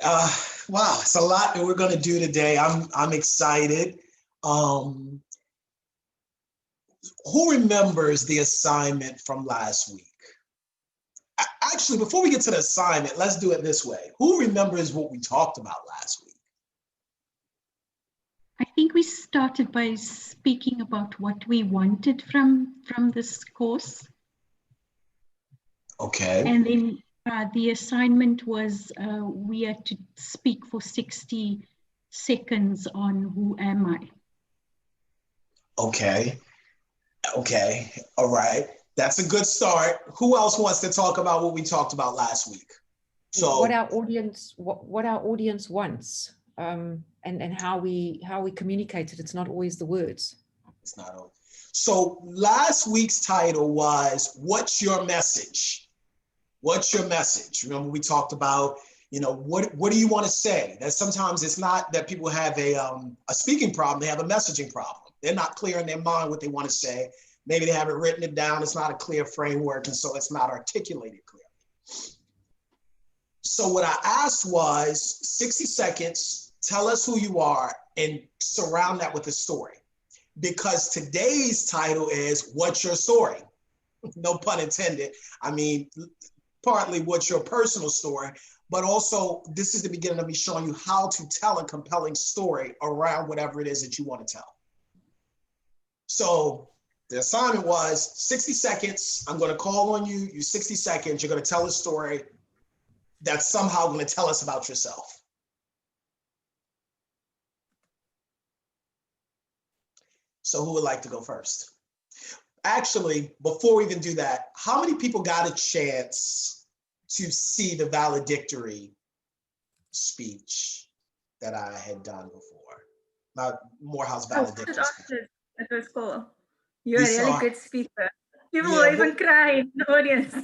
Wow, it's a lot that we're going to do today. I'm excited. Um, who remembers the assignment from last week? Actually, before we get to the assignment, let's do it this way. Who remembers what we talked about last week? I think we started by speaking about what we wanted from this course. Okay. And then the assignment was we had to speak for 60 seconds on who am I. Okay. Okay. All right. That's a good start. Who else wants to talk about what we talked about last week? So what our audience wants, and how we communicate it. It's not always the words. It's not always. So last week's title was, what's your message? What's your message? Remember we talked about, what do you want to say? That sometimes it's not that people have a speaking problem, they have a messaging problem. They're not clear in their mind what they want to say. Maybe they haven't written it down. It's not a clear framework, and so it's not articulated clearly. So what I asked was 60 seconds, tell us who you are, and surround that with a story. Because today's title is, what's your story? No pun intended. I mean, partly what's your personal story, but also this is the beginning of me showing you how to tell a compelling story around whatever it is that you want to tell. So the assignment was 60 seconds. I'm going to call on you. You 60 seconds. You're going to tell a story that's somehow going to tell us about yourself. So who would like to go first? Actually, before we even do that, how many people got a chance to see the valedictory speech that I had done before? Not Morehouse valedictory speech. It was cool. You're You a really saw- good speaker. People Yeah, will even cry in the audience.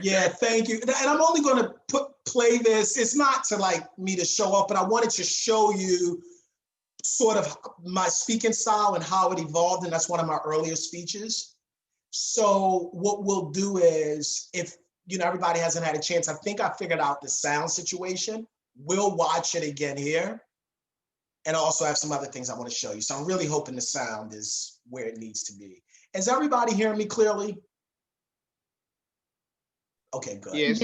Yeah, thank you. And I'm only going to play this. It's not to me to show off, but I wanted to show you sort of my speaking style and how it evolved. And that's one of my earlier speeches. So what we'll do is, if everybody hasn't had a chance, I think I figured out the sound situation. We'll watch it again here. And I also have some other things I want to show you. So I'm really hoping the sound is where it needs to be. Is everybody hearing me clearly? Okay, good. Yes.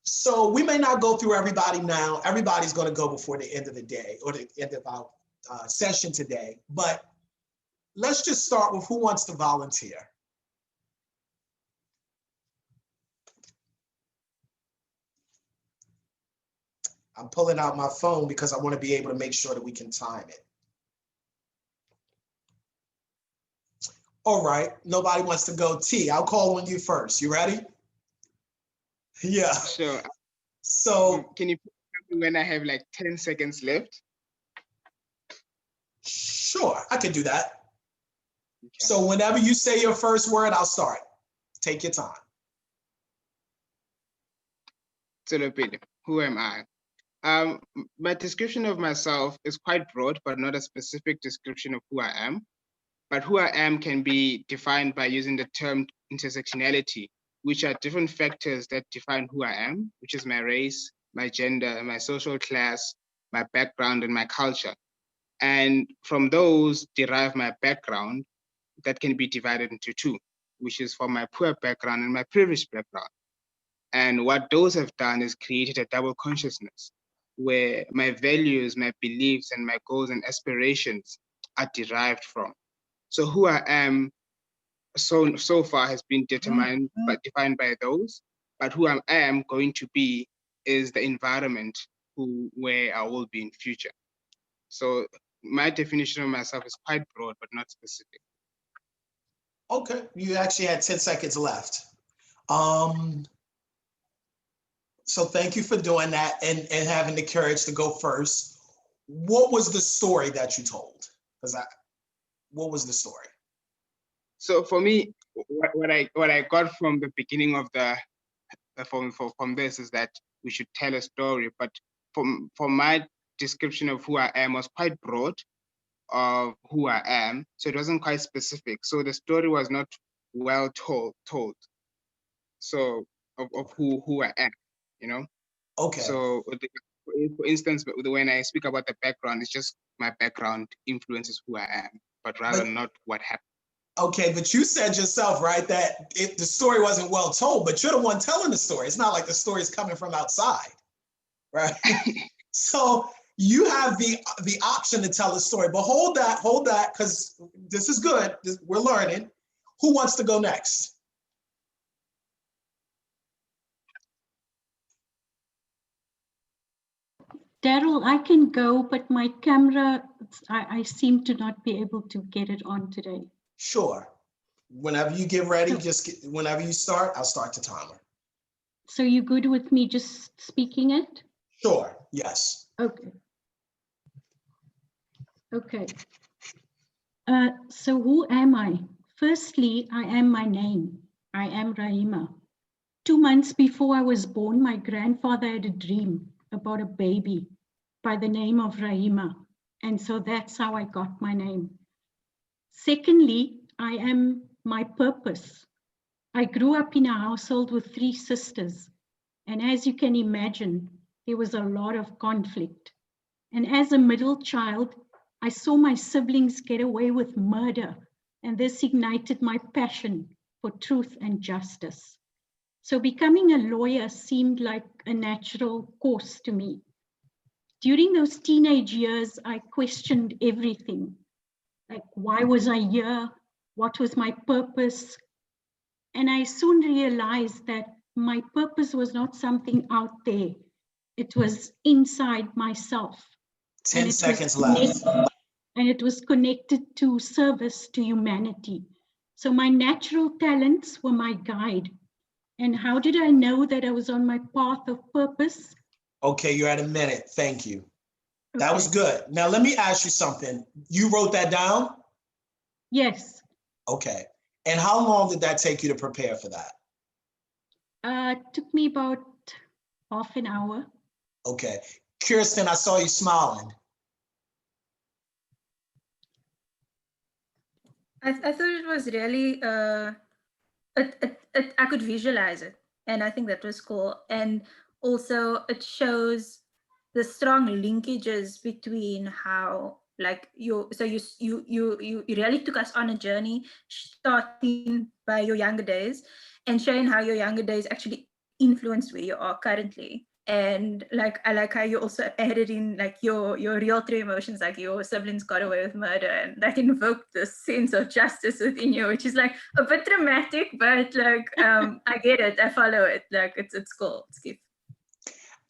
So we may not go through everybody now. Everybody's going to go before the end of the day or the end of our session today. But let's just start with who wants to volunteer. I'm pulling out my phone because I want to be able to make sure that we can time it. All right, nobody wants to go. T, I'll call on you first. You ready? Yeah. Sure. So can you tell me when I have 10 seconds left? Sure, I can do that. Okay. So whenever you say your first word, I'll start. Take your time. Tsolopele, who am I? My description of myself is quite broad, but not a specific description of who I am. But who I am can be defined by using the term intersectionality, which are different factors that define who I am, which is my race, my gender, my social class, my background, and my culture. And from those derive my background that can be divided into two, which is from my poor background and my privileged background. And what those have done is created a double consciousness where my values, my beliefs, and my goals and aspirations are derived from. So who I am so far has been defined by those, but who I am going to be is the environment where I will be in future. So my definition of myself is quite broad, but not specific. Okay, you actually had 10 seconds left. So thank you for doing that and having the courage to go first. What was the story that you told? What was the story? So for me, what I got from the beginning of from this is that we should tell a story. But from my description of who I am was quite broad of who I am, so it wasn't quite specific. So the story was not well told. So of who I am. you know? Okay. So for instance, when I speak about the background, it's just my background influences who I am, but rather not what happened. Okay, but you said yourself, right, that if the story wasn't well told, but you're the one telling the story. It's not like the story is coming from outside, right? So you have the option to tell the story, but hold that, because this is good. We're learning. Who wants to go next? Darrell, I can go, but my camera, I seem to not be able to get it on today. Sure. Whenever you get ready, So, whenever you start, I'll start the timer. So you good with me just speaking it? Sure, yes. Okay. Okay. So who am I? Firstly, I am my name. I am Rahima. 2 months before I was born, my grandfather had a dream about a baby by the name of Rahima. And so that's how I got my name. Secondly, I am my purpose. I grew up in a household with 3 sisters. And as you can imagine, there was a lot of conflict. And as a middle child, I saw my siblings get away with murder. And this ignited my passion for truth and justice. So becoming a lawyer seemed like a natural course to me. During those teenage years, I questioned everything. Like, why was I here? What was my purpose? And I soon realized that my purpose was not something out there. It was inside myself. 10 seconds left. And it was connected to service to humanity. So my natural talents were my guide. And how did I know that I was on my path of purpose? Okay, you're at a minute. Thank you. That Okay. was good. Now, let me ask you something. You wrote that down? Yes. Okay. And how long did that take you to prepare for that? It took me about half an hour. Okay. Kirsten, I saw you smiling. I thought it was really, I could visualize it. And I think that was cool. And also it shows the strong linkages between how like you really took us on a journey starting by your younger days and showing how your younger days actually influenced where you are currently. And like I like how you also added in like your real true emotions, like your siblings got away with murder, and that invoked this sense of justice within you, which is like a bit dramatic, but like I get it, I follow it. Like it's cool. It's cute.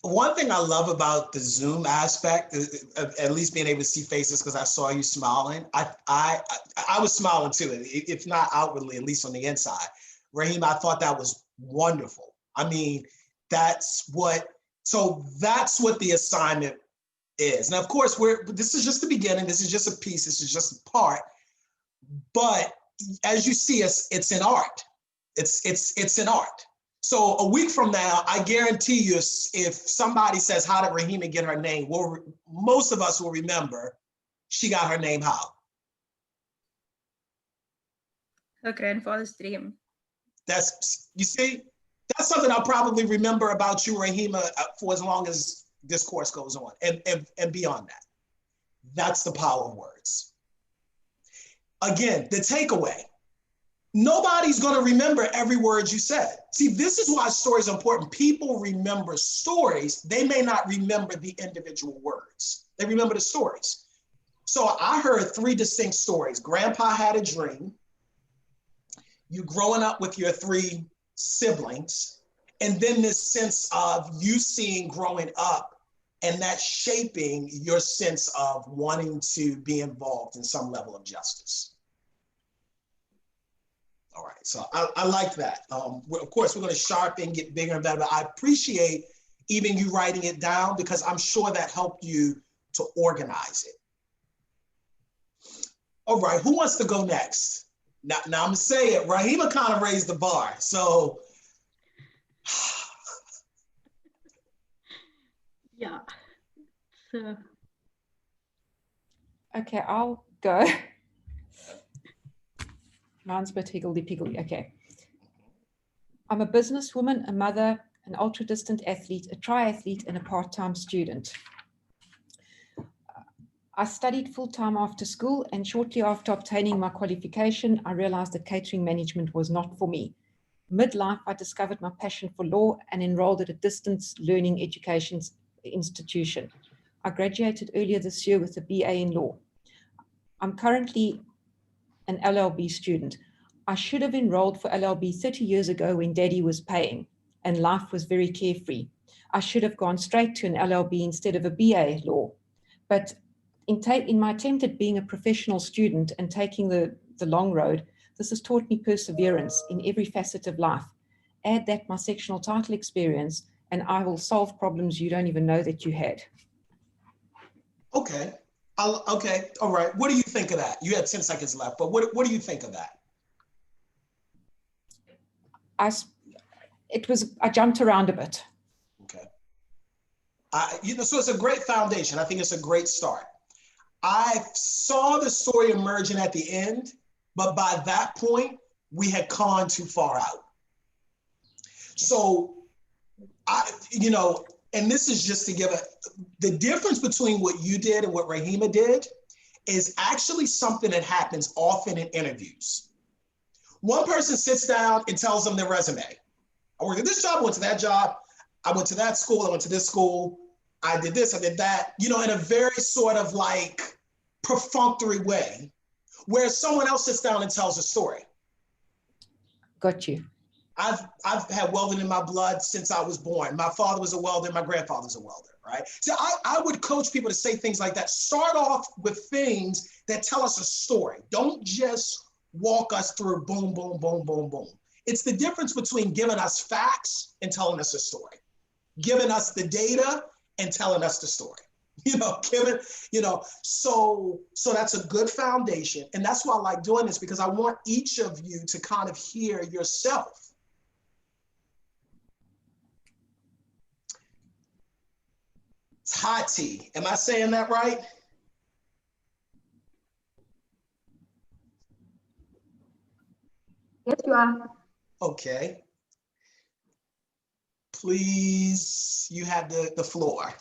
One thing I love about the Zoom aspect, at least being able to see faces, because I saw you smiling. I was smiling too, if not outwardly, at least on the inside. Raheem, I thought that was wonderful. I mean, that's what the assignment is. Now, of course, this is just the beginning. This is just a piece. This is just a part. But as you see, it's an art. It's an art. So a week from now, I guarantee you, if somebody says, how did Rahima get her name? Well, most of us will remember she got her name how? Her grandfather's dream. You see, that's something I'll probably remember about you, Rahima, for as long as this course goes on and beyond that. That's the power of words. Again, the takeaway. Nobody's going to remember every word you said. See, this is why stories are important. People remember stories. They may not remember the individual words. They remember the stories. So I heard 3 distinct stories. Grandpa had a dream. You growing up with your 3 siblings. And then this sense of you seeing growing up and that shaping your sense of wanting to be involved in some level of justice. All right, so I like that. Of course, we're going to sharpen, get bigger and better, but I appreciate even you writing it down because I'm sure that helped you to organize it. All right, who wants to go next? Now I'm going to say it. Rahima kind of raised the bar, so. Yeah. So. Okay, I'll go. Mine's a bit higgledy-piggledy. Okay. I'm a businesswoman, a mother, an ultra-distant athlete, a triathlete, and a part-time student. I studied full-time after school, and shortly after obtaining my qualification, I realized that catering management was not for me. Midlife, I discovered my passion for law and enrolled at a distance learning education institution. I graduated earlier this year with a BA in law. I'm currently an LLB student. I should have enrolled for LLB 30 years ago when Daddy was paying and life was very carefree. I should have gone straight to an LLB instead of a BA law. But in my attempt at being a professional student and taking the long road, this has taught me perseverance in every facet of life. Add that my sectional title experience, and I will solve problems you don't even know that you had. Okay. Okay. All right. What do you think of that? You had 10 seconds left, but what do you think of that? I jumped around a bit. Okay. So it's a great foundation. I think it's a great start. I saw the story emerging at the end, but by that point, we had gone too far out. So and this is just to give the difference between what you did and what Rahima did is actually something that happens often in interviews. One person sits down and tells them their resume. I worked at this job, I went to that job, I went to that school, I went to this school, I did this, I did that, in a very sort of like perfunctory way, where someone else sits down and tells a story. Got you. I've had welding in my blood since I was born. My father was a welder, my grandfather's a welder, right? So I would coach people to say things like that. Start off with things that tell us a story. Don't just walk us through boom, boom, boom, boom, boom. It's the difference between giving us facts and telling us a story. Giving us the data and telling us the story. So that's a good foundation. And that's why I like doing this, because I want each of you to kind of hear yourself. Tati, am I saying that right? Yes, you are. Okay. Please, you have the floor.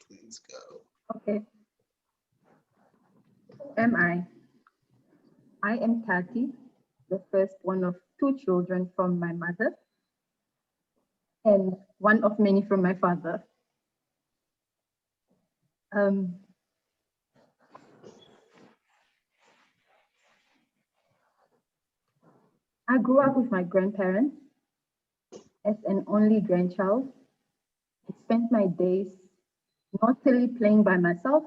Please go. Okay. Who am I? I am Tati, the first one of 2 children from my mother and one of many from my father. I grew up with my grandparents as an only grandchild. I spent my days mostly playing by myself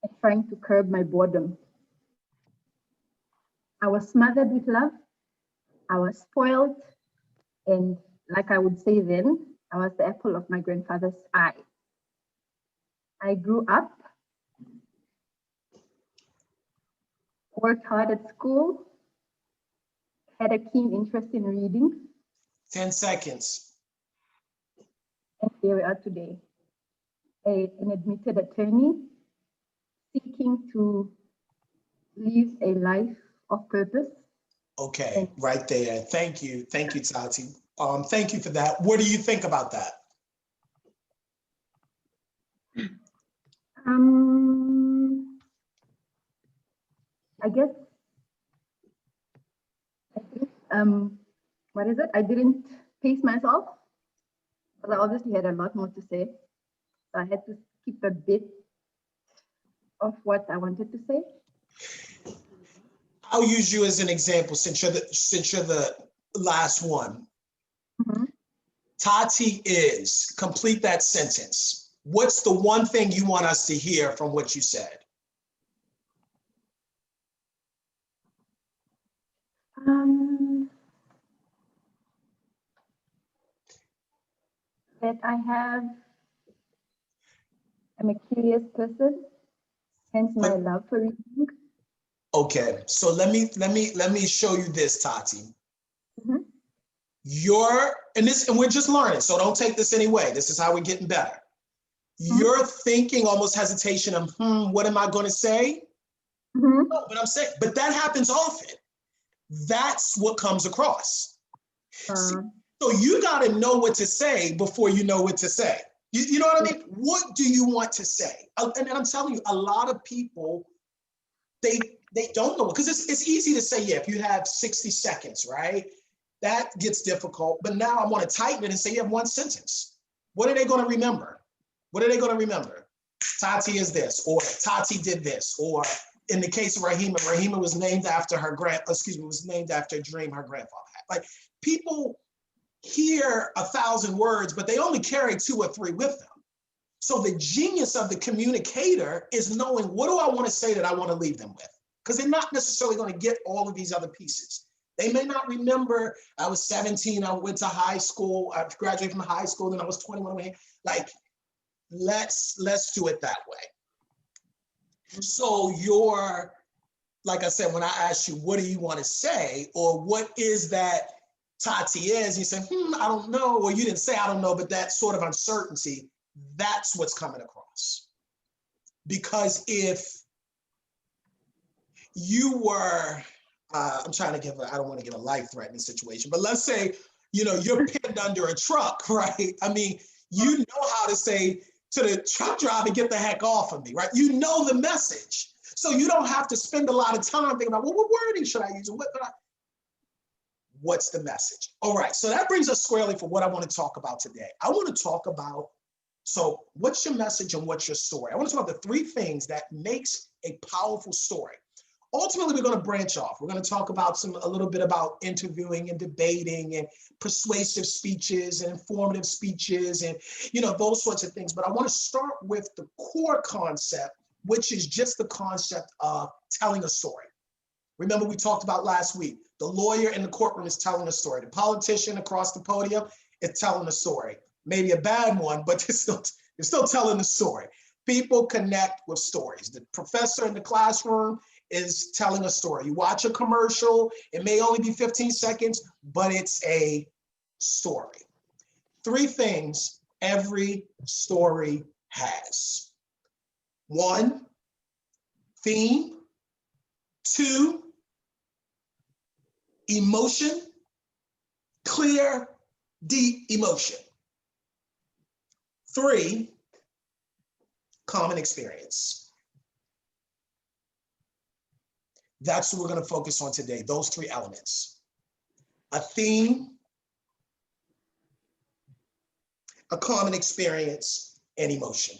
and trying to curb my boredom. I was smothered with love. I was spoiled. And like I would say then, I was the apple of my grandfather's eye. I grew up, worked hard at school, had a keen interest in reading. 10 seconds. And here we are today, an admitted attorney seeking to live a life of purpose. Okay, right there. Thank you, Tati. Thank you for that. What do you think about that? I think, what is it? I didn't pace myself, because I obviously had a lot more to say. So I had to keep a bit of what I wanted to say. I'll use you as an example since you're the last one. Mm-hmm. Tati is, complete that sentence. What's the one thing you want us to hear from what you said? That I'm a curious person, hence my love for reading. Okay, so let me show you this, Tati. Mm-hmm. And we're just learning, so don't take this anyway. This is how we're getting better. Mm-hmm. You're thinking almost hesitation of, what am I going to say? Mm-hmm. No, but I'm saying, but that happens often. That's what comes across. See, So you got to know what to say before you know what to say. You know what I mean? What do you want to say? And I'm telling you, a lot of people, they don't know, because it's easy to say, yeah, if you have 60 seconds, right? That gets difficult. But now I want to tighten it and say you have one sentence. What are they going to remember? What are they going to remember? Tati is this, or Tati did this, or in the case of Rahima was named after was named after a dream her grandfather had. Like, people hear 1,000 words, but they only carry 2 or 3 with them. So the genius of the communicator is knowing, what do I want to say that I want to leave them with? Because they're not necessarily going to get all of these other pieces. They may not remember, I was 17, I went to high school, I graduated from high school, then I was 21. Like, let's do it that way. So like I said, when I asked you, what do you want to say? Or what is that Tati is? You said, I don't know. Or you didn't say, I don't know, but that sort of uncertainty, that's what's coming across. Because if you were, I don't want to give a life-threatening situation, but let's say, you're pinned under a truck, right? I mean, you know how to say to the truck driver, get the heck off of me, right? You know the message. So you don't have to spend a lot of time thinking about, well, what wording should I use? What's the message? All right, so that brings us squarely for what I want to talk about today. I want to talk about, so what's your message and what's your story? I want to talk about the 3 things that makes a powerful story. Ultimately, we're going to branch off. We're going to talk about a little bit about interviewing and debating and persuasive speeches and informative speeches and, those sorts of things. But I want to start with the core concept, which is just the concept of telling a story. Remember, we talked about last week, the lawyer in the courtroom is telling a story. The politician across the podium is telling a story. Maybe a bad one, but they're still telling the story. People connect with stories. The professor in the classroom is telling a story. You watch a commercial, it may only be 15 seconds, but it's a story. 3 things every story has. 1, theme. 2, emotion, clear, deep emotion. 3, common experience. That's what we're going to focus on today, those 3 elements. A theme, a common experience, and emotion.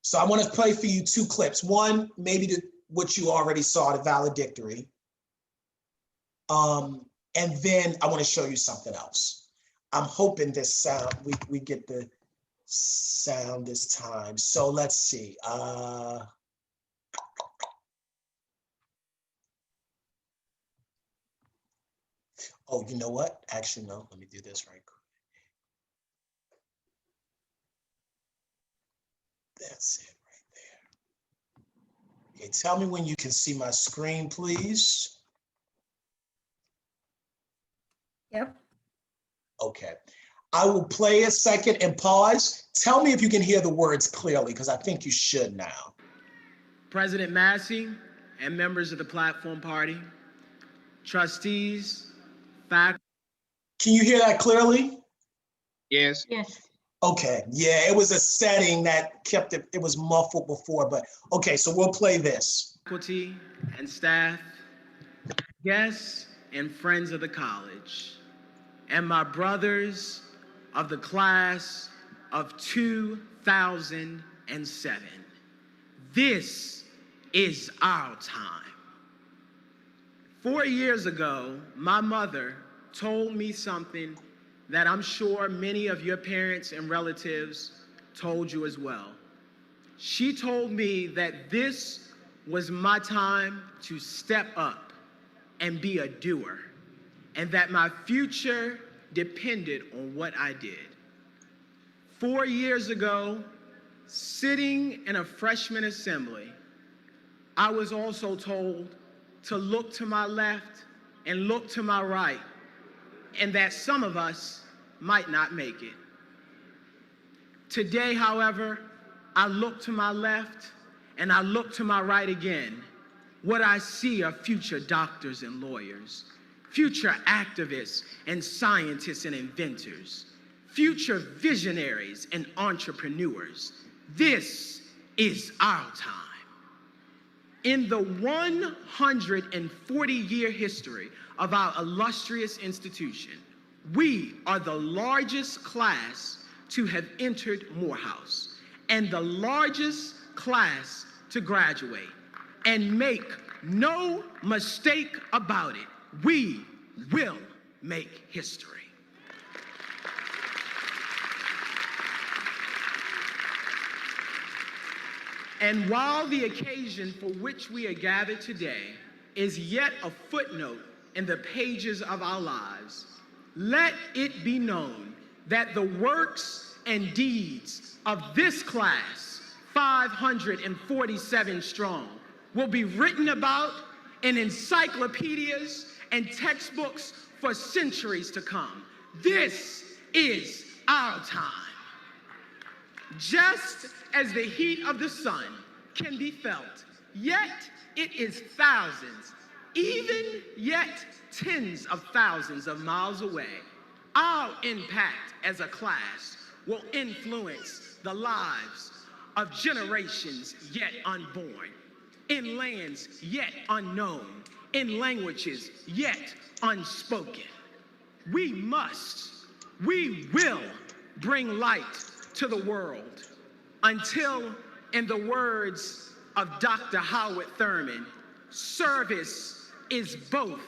So I want to play for you 2 clips. One, maybe what you already saw, the valedictory. And then I want to show you something else. I'm hoping this sound, we get the sound this time. So let's see. Oh, you know what? Actually, no, let me do this right quick. That's it right there. Okay, tell me when you can see my screen, please. Yep. Okay. I will play a second and pause. Tell me if you can hear the words clearly, because I think you should now. President Massey and members of the Platform Party, trustees, faculty. Can you hear that clearly? Yes. Yes. Okay, yeah, it was a setting that kept it was muffled before, but okay, so we'll play this. Faculty and staff, guests and friends of the college, and my brothers of the class of 2007. This is our time. 4 years ago, my mother told me something that I'm sure many of your parents and relatives told you as well. She told me that this was my time to step up and be a doer, and that my future depended on what I did. 4 years ago, sitting in a freshman assembly, I was also told to look to my left and look to my right, and that some of us might not make it. Today, however, I look to my left and I look to my right again. What I see are future doctors and lawyers, future activists and scientists and inventors, future visionaries and entrepreneurs. This is our time. In the 140-year history of our illustrious institution, we are the largest class to have entered Morehouse and the largest class to graduate. And make no mistake about it, we will make history. And while the occasion for which we are gathered today is yet a footnote in the pages of our lives, let it be known that the works and deeds of this class, 547 strong, will be written about in encyclopedias and textbooks for centuries to come. This is our time. Just as the heat of the sun can be felt, yet it is thousands, even yet tens of thousands of miles away, our impact as a class will influence the lives of generations yet unborn, in lands yet unknown, in languages yet unspoken. We will bring light to the world until, in the words of Dr. Howard Thurman, service is both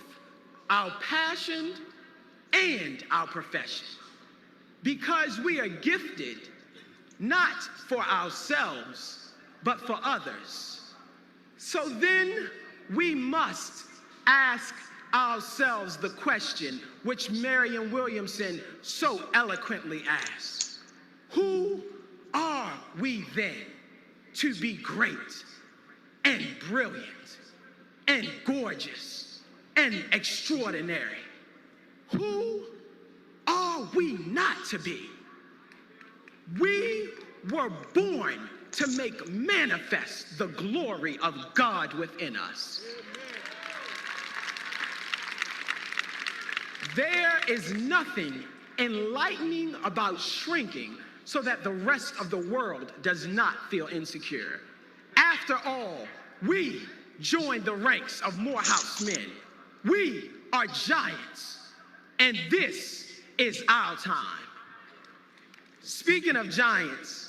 our passion and our profession. Because we are gifted not for ourselves, but for others. So then we must ask ourselves the question which Marianne Williamson so eloquently asks: who are we then to be great and brilliant and gorgeous and extraordinary? Who are we not to be? We were born to make manifest the glory of God within us. There is nothing enlightening about shrinking so that the rest of the world does not feel insecure. After all, we joined the ranks of Morehouse men. We are giants, and this is our time. Speaking of giants,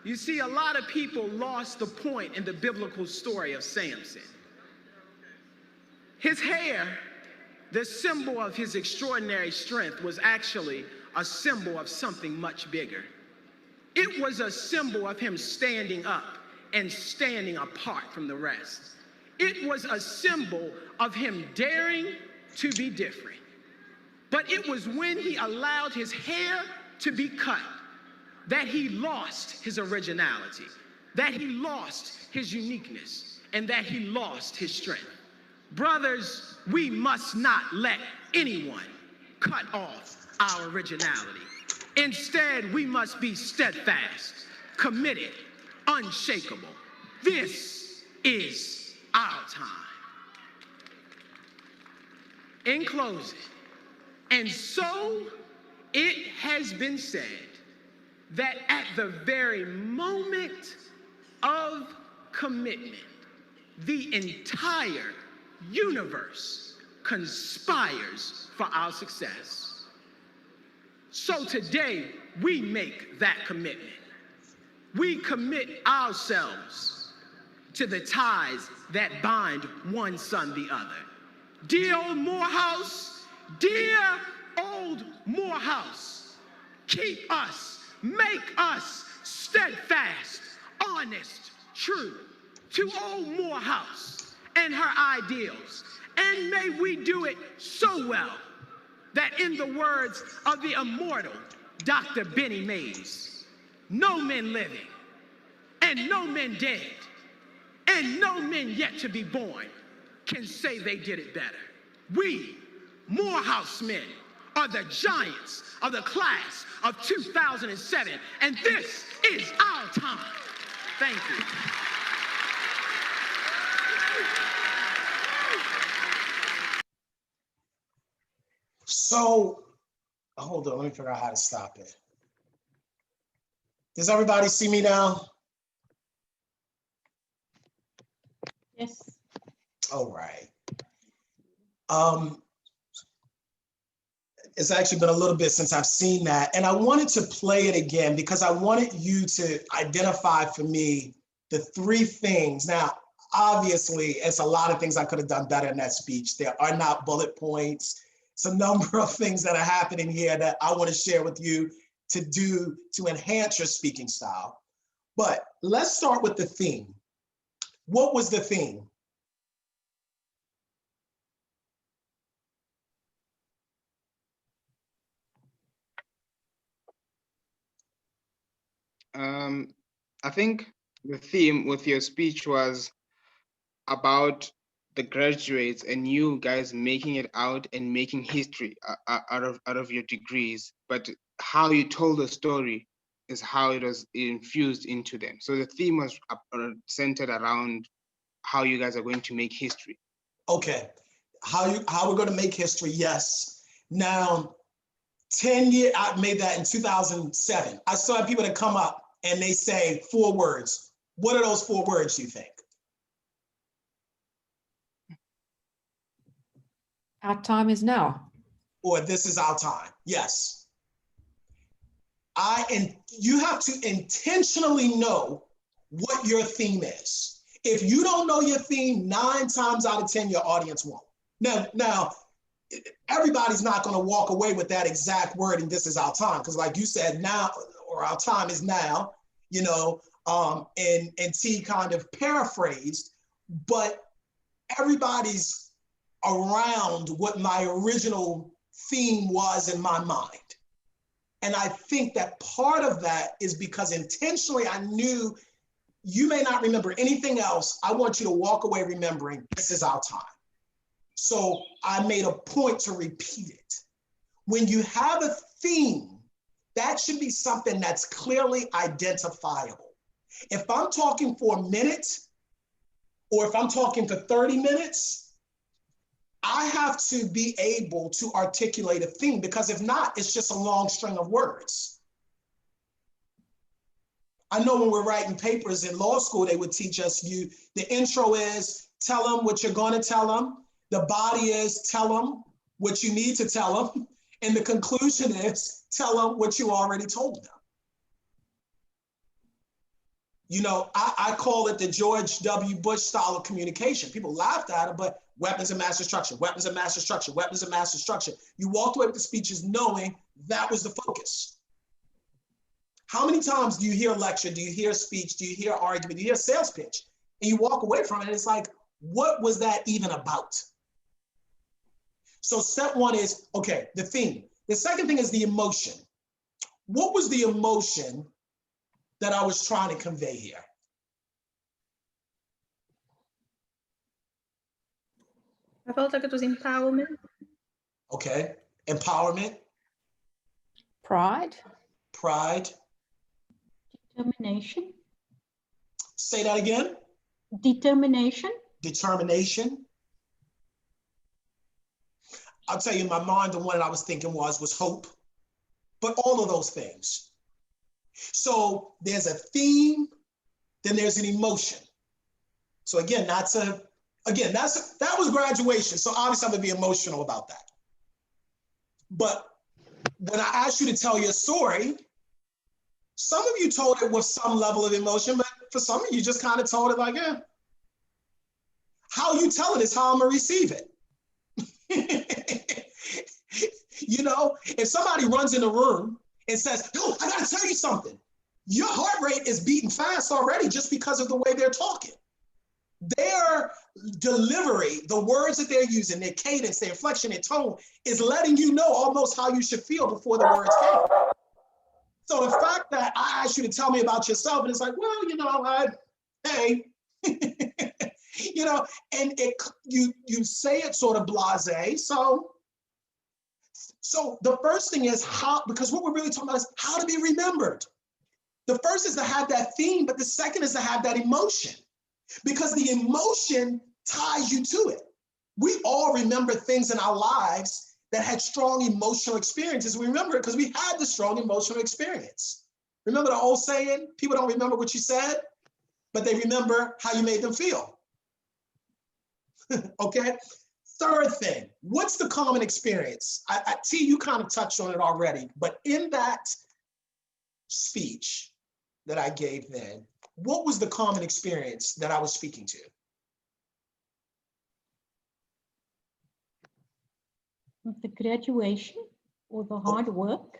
you see, a lot of people lost the point in the biblical story of Samson. His hair, the symbol of his extraordinary strength, was actually a symbol of something much bigger. It was a symbol of him standing up and standing apart from the rest. It was a symbol of him daring to be different. But it was when he allowed his hair to be cut that he lost his originality, that he lost his uniqueness, and that he lost his strength. Brothers, we must not let anyone cut off our originality. Instead, we must be steadfast, committed, unshakable. This is our time. In closing, and so it has been said that at the very moment of commitment, the entire universe conspires for our success. So today, we make that commitment. We commit ourselves to the ties that bind one son the other. Dear old Morehouse, dear old Morehouse, keep us, make us steadfast, honest, true to old Morehouse and her ideals. And may we do it so well that, in the words of the immortal Dr. Benny Mays, no men living and no men dead and no men yet to be born can say they did it better. We, Morehouse men, are the giants of the class of 2007, and this is our time. Thank you. So, hold on, let me figure out how to stop it. Does everybody see me now? Yes. All right. It's actually been a little bit since I've seen that. And I wanted to play it again because I wanted you to identify for me the three things. Now, obviously, it's a lot of things I could have done better in that speech. There are not bullet points. It's a number of things that are happening here that I want to share with you to do to enhance your speaking style. But let's start with the theme. What was the theme? I think the theme with your speech was about the graduates and you guys making it out and making history out of your degrees, but how you told the story is how it was infused into them. So the theme was centered around how you guys are going to make history. Okay, how we're going to make history? Yes. Now, 10 years, I made that in 2007. I still have people that come up and they say 4 words. What are those 4 words, you think? Our time is now. Or this is our time. Yes. You have to intentionally know what your theme is. If you don't know your theme, 9 times out of 10, your audience won't. Now, everybody's not going to walk away with that exact wording, this is our time, because like you said, now, or our time is now, you know, and T kind of paraphrased, but everybody's around what my original theme was in my mind. And I think that part of that is because intentionally I knew you may not remember anything else. I want you to walk away remembering this is our time. So I made a point to repeat it. When you have a theme, that should be something that's clearly identifiable. If I'm talking for a minute, or if I'm talking for 30 minutes, I have to be able to articulate a theme, because if not, it's just a long string of words. I know when we're writing papers in law school, they would teach us the intro is tell them what you're going to tell them. The body is tell them what you need to tell them. And the conclusion is tell them what you already told them. You know, I call it the George W. Bush style of communication. People laughed at it, but weapons of mass destruction, weapons of mass destruction, weapons of mass destruction. You walked away with the speeches knowing that was the focus. How many times do you hear a lecture, do you hear a speech, do you hear argument, do you hear a sales pitch, and you walk away from it and it's like, what was that even about? So step 1 is, okay, the theme. The second thing is the emotion. What was the emotion that I was trying to convey here? I felt like it was empowerment. Okay, empowerment. Pride. Pride. Determination. Say that again. Determination. Determination. I'll tell you, in my mind, the one that I was thinking was hope, but all of those things. So there's a theme, then there's an emotion. So again, that was graduation. So obviously I'm gonna be emotional about that. But when I asked you to tell your story, some of you told it with some level of emotion, but for some of you just kind of told it like, yeah. How you tell it is how I'm gonna receive it. You know, if somebody runs in the room and says, "Yo, I gotta tell you something," your heart rate is beating fast already just because of the way they're talking. Their delivery, the words that they're using, their cadence, their inflection, their tone is letting you know almost how you should feel before the words came. So the fact that I asked you to tell me about yourself, and it's like, well, you know, hey, you know, and you say it sort of blasé. So the first thing is how, because what we're really talking about is how to be remembered. The first is to have that theme, but the second is to have that emotion, because the emotion ties you to it. We all remember things in our lives that had strong emotional experiences. We remember it because we had the strong emotional experience. Remember the old saying, people don't remember what you said, but they remember how you made them feel. Okay? Third thing, what's the common experience? T, you kind of touched on it already, but in that speech that I gave then, what was the common experience that I was speaking to? The graduation or the hard work?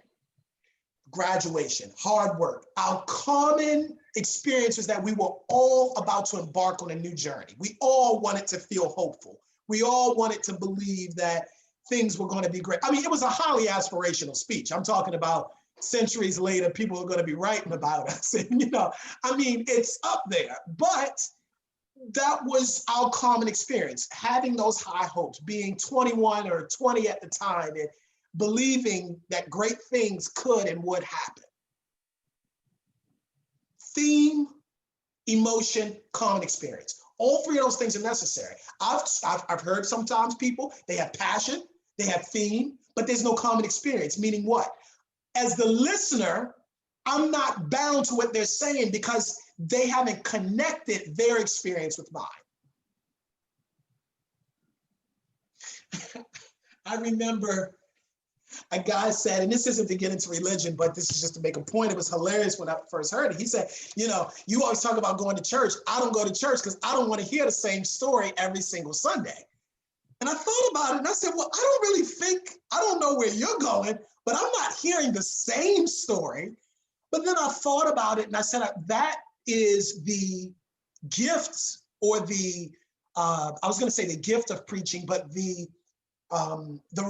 Graduation, hard work. Our common experience was that we were all about to embark on a new journey. We all wanted to feel hopeful. We all wanted to believe that things were going to be great. I mean, it was a highly aspirational speech. I'm talking about centuries later, people are going to be writing about us. And, you know, I mean, it's up there. But that was our common experience, having those high hopes, being 21 or 20 at the time and believing that great things could and would happen. Theme, emotion, common experience. All three of those things are necessary. I've heard sometimes people, they have passion, they have theme, but there's no common experience, meaning what? As the listener, I'm not bound to what they're saying because they haven't connected their experience with mine. I remember a guy said, and this isn't to get into religion, but this is just to make a point. It was hilarious when I first heard it. He said, you know, you always talk about going to church. I don't go to church because I don't want to hear the same story every single Sunday. And I thought about it and I said, well, I don't know where you're going, but I'm not hearing the same story. But then I thought about it and I said, that is the gift or I was going to say the gift of preaching, but the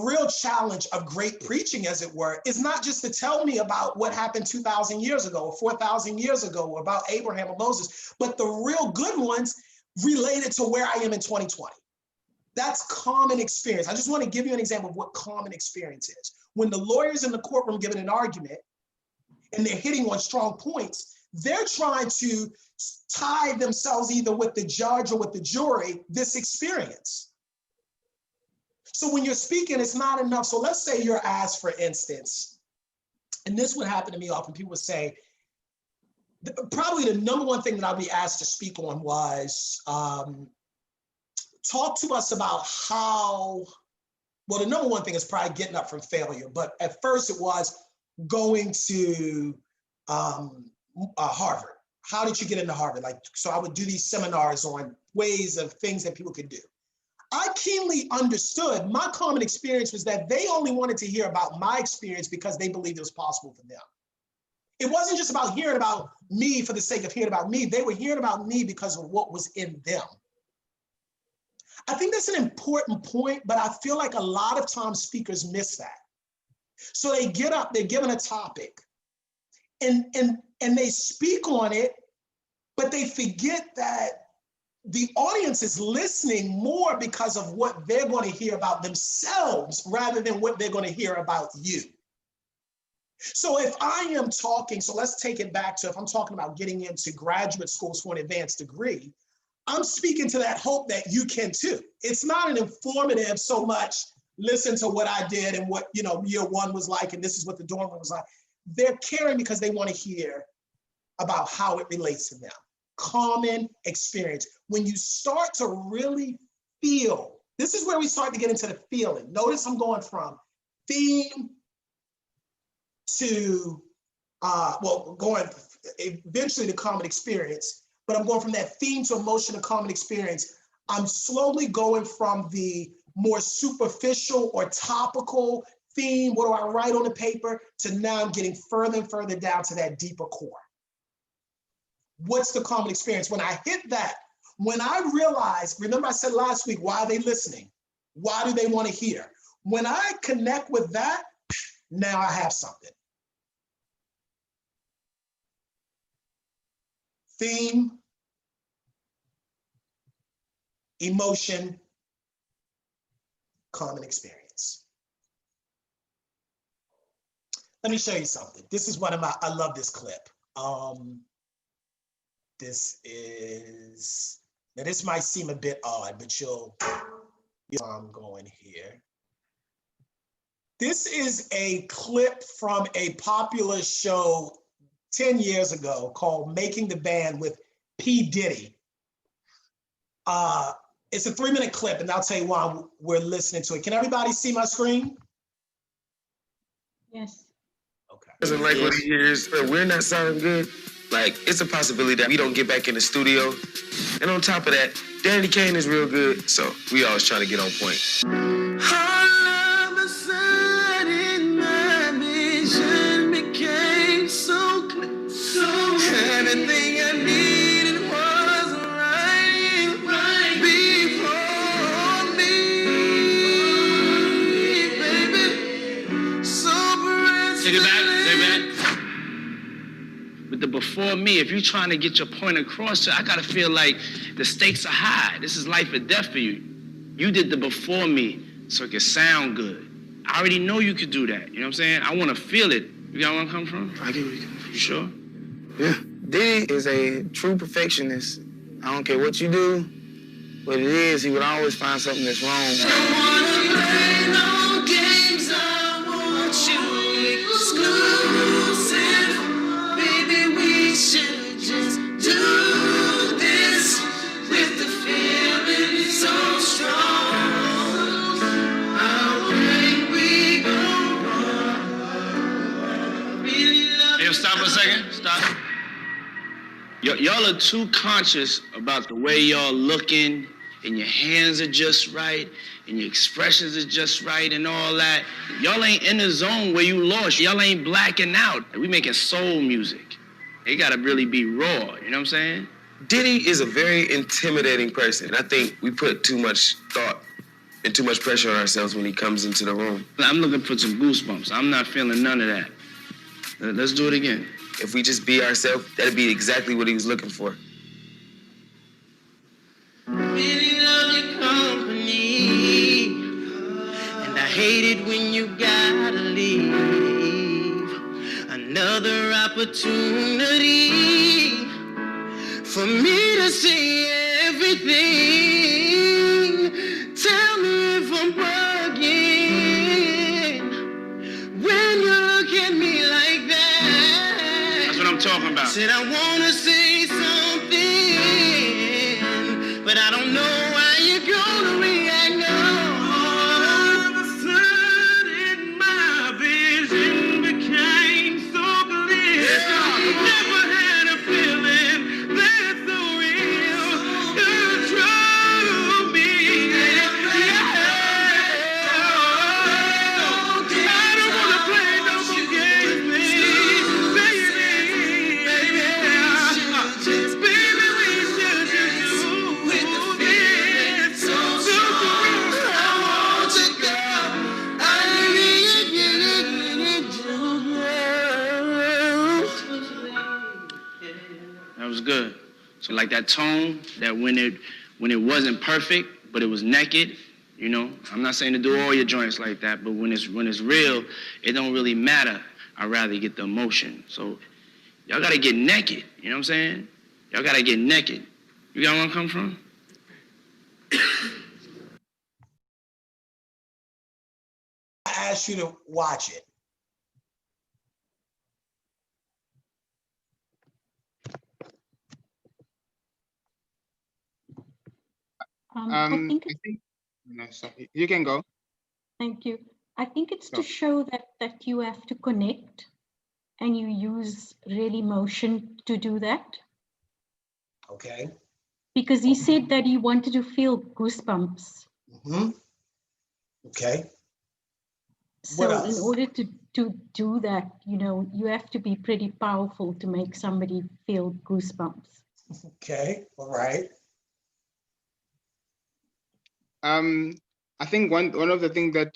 real challenge of great preaching, as it were, is not just to tell me about what happened 2,000 years ago or 4,000 years ago or about Abraham or Moses, but the real good ones related to where I am in 2020. That's common experience. I just want to give you an example of what common experience is. When the lawyers in the courtroom giving an argument and they're hitting on strong points, they're trying to tie themselves either with the judge or with the jury, this experience. So when you're speaking, it's not enough. So let's say you're asked, for instance, and this would happen to me often, people would say, probably the number one thing that I'll be asked to speak on was, talk to us about how, well, the number one thing is probably getting up from failure. But at first it was going to Harvard. How did you get into Harvard? So I would do these seminars on ways of things that people could do. I keenly understood my common experience was that they only wanted to hear about my experience because they believed it was possible for them. It wasn't just about hearing about me for the sake of hearing about me. They were hearing about me because of what was in them. I think that's an important point, but I feel like a lot of times speakers miss that. So they get up, they're given a topic, and they speak on it, but they forget that the audience is listening more because of what they're going to hear about themselves rather than what they're going to hear about you. So if I am talking, so let's take it back to if I'm talking about getting into graduate schools for an advanced degree, I'm speaking to that hope that you can too. It's not an informative so much, listen to what I did and what, you know, year one was like, and this is what the dorm room was like. They're caring because they want to hear about how it relates to them. Common experience. When you start to really feel, this is where we start to get into the feeling. Notice I'm going from theme to, going eventually to common experience, but I'm going from that theme to emotion to common experience. I'm slowly going from the more superficial or topical theme, what do I write on the paper, to now I'm getting further and further down to that deeper core. What's the common experience? When I hit that, when I realize, remember I said last week, why are they listening? Why do they want to hear? When I connect with that, now I have something. Theme, emotion, common experience. Let me show you something. This is one of my, I love this clip. Now this might seem a bit odd, but I'm going here. This is a clip from a popular show 10 years ago called Making the Band with P. Diddy. It's a 3-minute clip, and I'll tell you why we're listening to it. Can everybody see my screen? Yes. Okay. Doesn't like what he hears, but we're not sounding good. Like, it's a possibility that we don't get back in the studio. And on top of that, Danny Kane is real good, so we always trying to get on point. All of a sudden, my vision became so clear. Everything I needed was right before me, baby. So take it back. With the before me, if you're trying to get your point across, I gotta feel like the stakes are high. This is life or death for you. You did the before me so it can sound good. I already know you could do that. You know what I'm saying? I wanna feel it. You got where I'm coming from? I get where you're coming from. You sure? Yeah. Diddy is a true perfectionist. I don't care what you do, what it is, he would always find something that's wrong. Don't wanna play no games, I want you exclusive. Baby, we should just do this with the feeling so strong. How can we go wrong? Hey, stop for a second. Stop. Y'all are too conscious about the way y'all looking, and your hands are just right, and your expressions are just right, and all that. Y'all ain't in the zone where you lost. Y'all ain't blacking out. We making soul music. It gotta really be raw, you know what I'm saying? Diddy is a very intimidating person. I think we put too much thought and too much pressure on ourselves when he comes into the room. I'm looking for some goosebumps. I'm not feeling none of that. Let's do it again. If we just be ourselves, that'd be exactly what he was looking for. Really love your company, and I hate it when you gotta leave. Another opportunity for me to see everything. Tell me if I'm bugging when you look at me like that. That's what I'm talking about. Said I wanna say something, but I don't know how you're gonna react now. All of a sudden, my vision became so clear. Never had a feeling that's so real. You drove me. I don't wanna play no more games, baby. That was good. So like that tone, that when it wasn't perfect, but it was naked, you know. I'm not saying to do all your joints like that, but when it's real, it don't really matter. I'd rather get the emotion. So y'all gotta get naked, you know what I'm saying? Y'all gotta get naked. You got where I'm coming from? I asked you to watch it. I think no, sorry. You can go. Thank you. I think it's to show that you have to connect, and you use real emotion to do that. Okay. Because he said that he wanted to feel goosebumps. Mm-hmm. Okay. So in order to do that, you know, you have to be pretty powerful to make somebody feel goosebumps. Okay. All right. I think one of the things that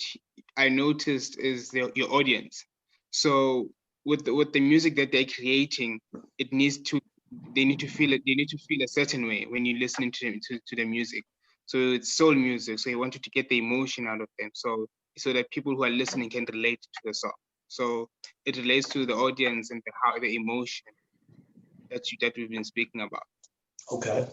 I noticed is your audience. So with the music that they're creating, they need to feel it. They need to feel a certain way when you're listening to the music. So it's soul music. So you wanted to get the emotion out of them. So that people who are listening can relate to the song. So it relates to the audience and the emotion that we've been speaking about. Okay.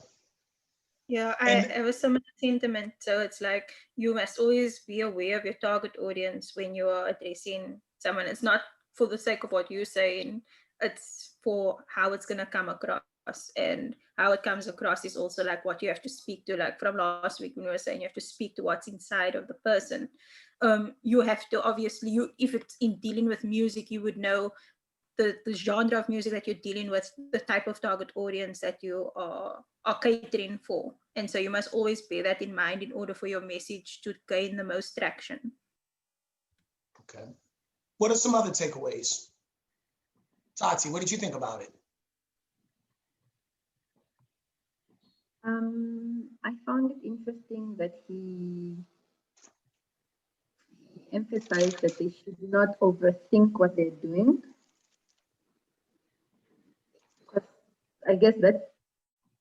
Yeah, I And have a similar sentiment. So it's like you must always be aware of your target audience when you are addressing someone. It's not for the sake of what you're saying, it's for how it's going to come across. And how it comes across is also like what you have to speak to. Like from last week when we were saying you have to speak to what's inside of the person. You have to obviously, if it's in dealing with music, you would know the genre of music that you're dealing with, the type of target audience that you are catering for. And so you must always bear that in mind in order for your message to gain the most traction. okay, what are some other takeaways? Tati, what did you think about it? I found it interesting that he emphasized that they should not overthink what they're doing. Because I guess that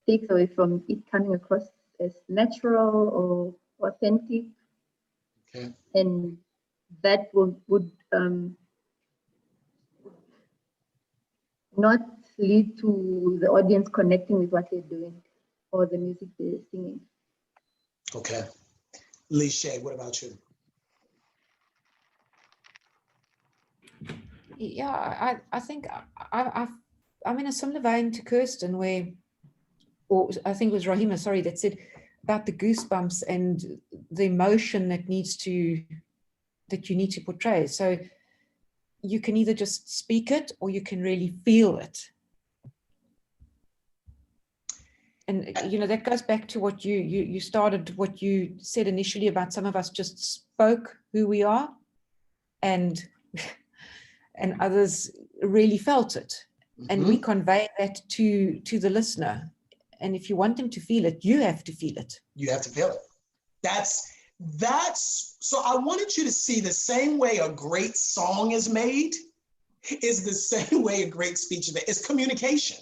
takes away from it coming across as natural or authentic. Okay. And that would not lead to the audience connecting with what they're doing or the music they're singing. Okay. Lee Shay, what about you? Yeah, I think I'm in a similar vein to Kirsten where, or I think it was Rahima, sorry, that said about the goosebumps and the emotion that you need to portray. So you can either just speak it or you can really feel it. And that goes back to what you started, what you said initially about some of us just spoke who we are, and others really felt it. And we convey that to the listener. And if you want them to feel it, you have to feel it. You have to feel it. That's so I wanted you to see the same way a great song is made is the same way a great speech is made. It's communication.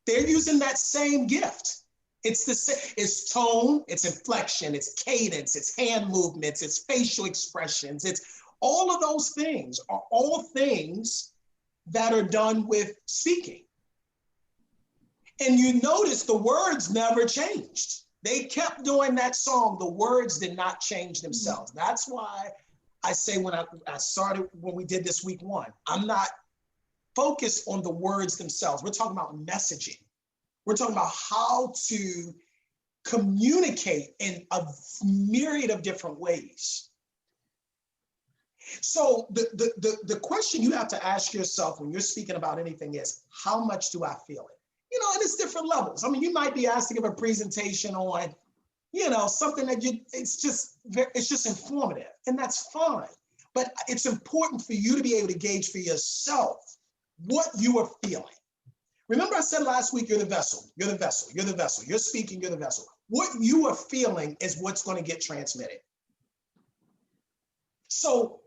They're using that same gift. It's tone, it's inflection, it's cadence, it's hand movements, it's facial expressions. It's all of those things are all things that are done with speaking. And you notice the words never changed. They kept doing that song. The words did not change themselves. That's why I say when we did this week one, I'm not focused on the words themselves. We're talking about messaging. We're talking about how to communicate in a myriad of different ways. So the question you have to ask yourself when you're speaking about anything is, how much do I feel it? And it's different levels. I mean, you might be asked to give a presentation on, something that it's just informative, and that's fine. But it's important for you to be able to gauge for yourself what you are feeling. Remember I said last week, you're the vessel, you're the vessel, you're the vessel, you're speaking, you're the vessel. What you are feeling is what's going to get transmitted. So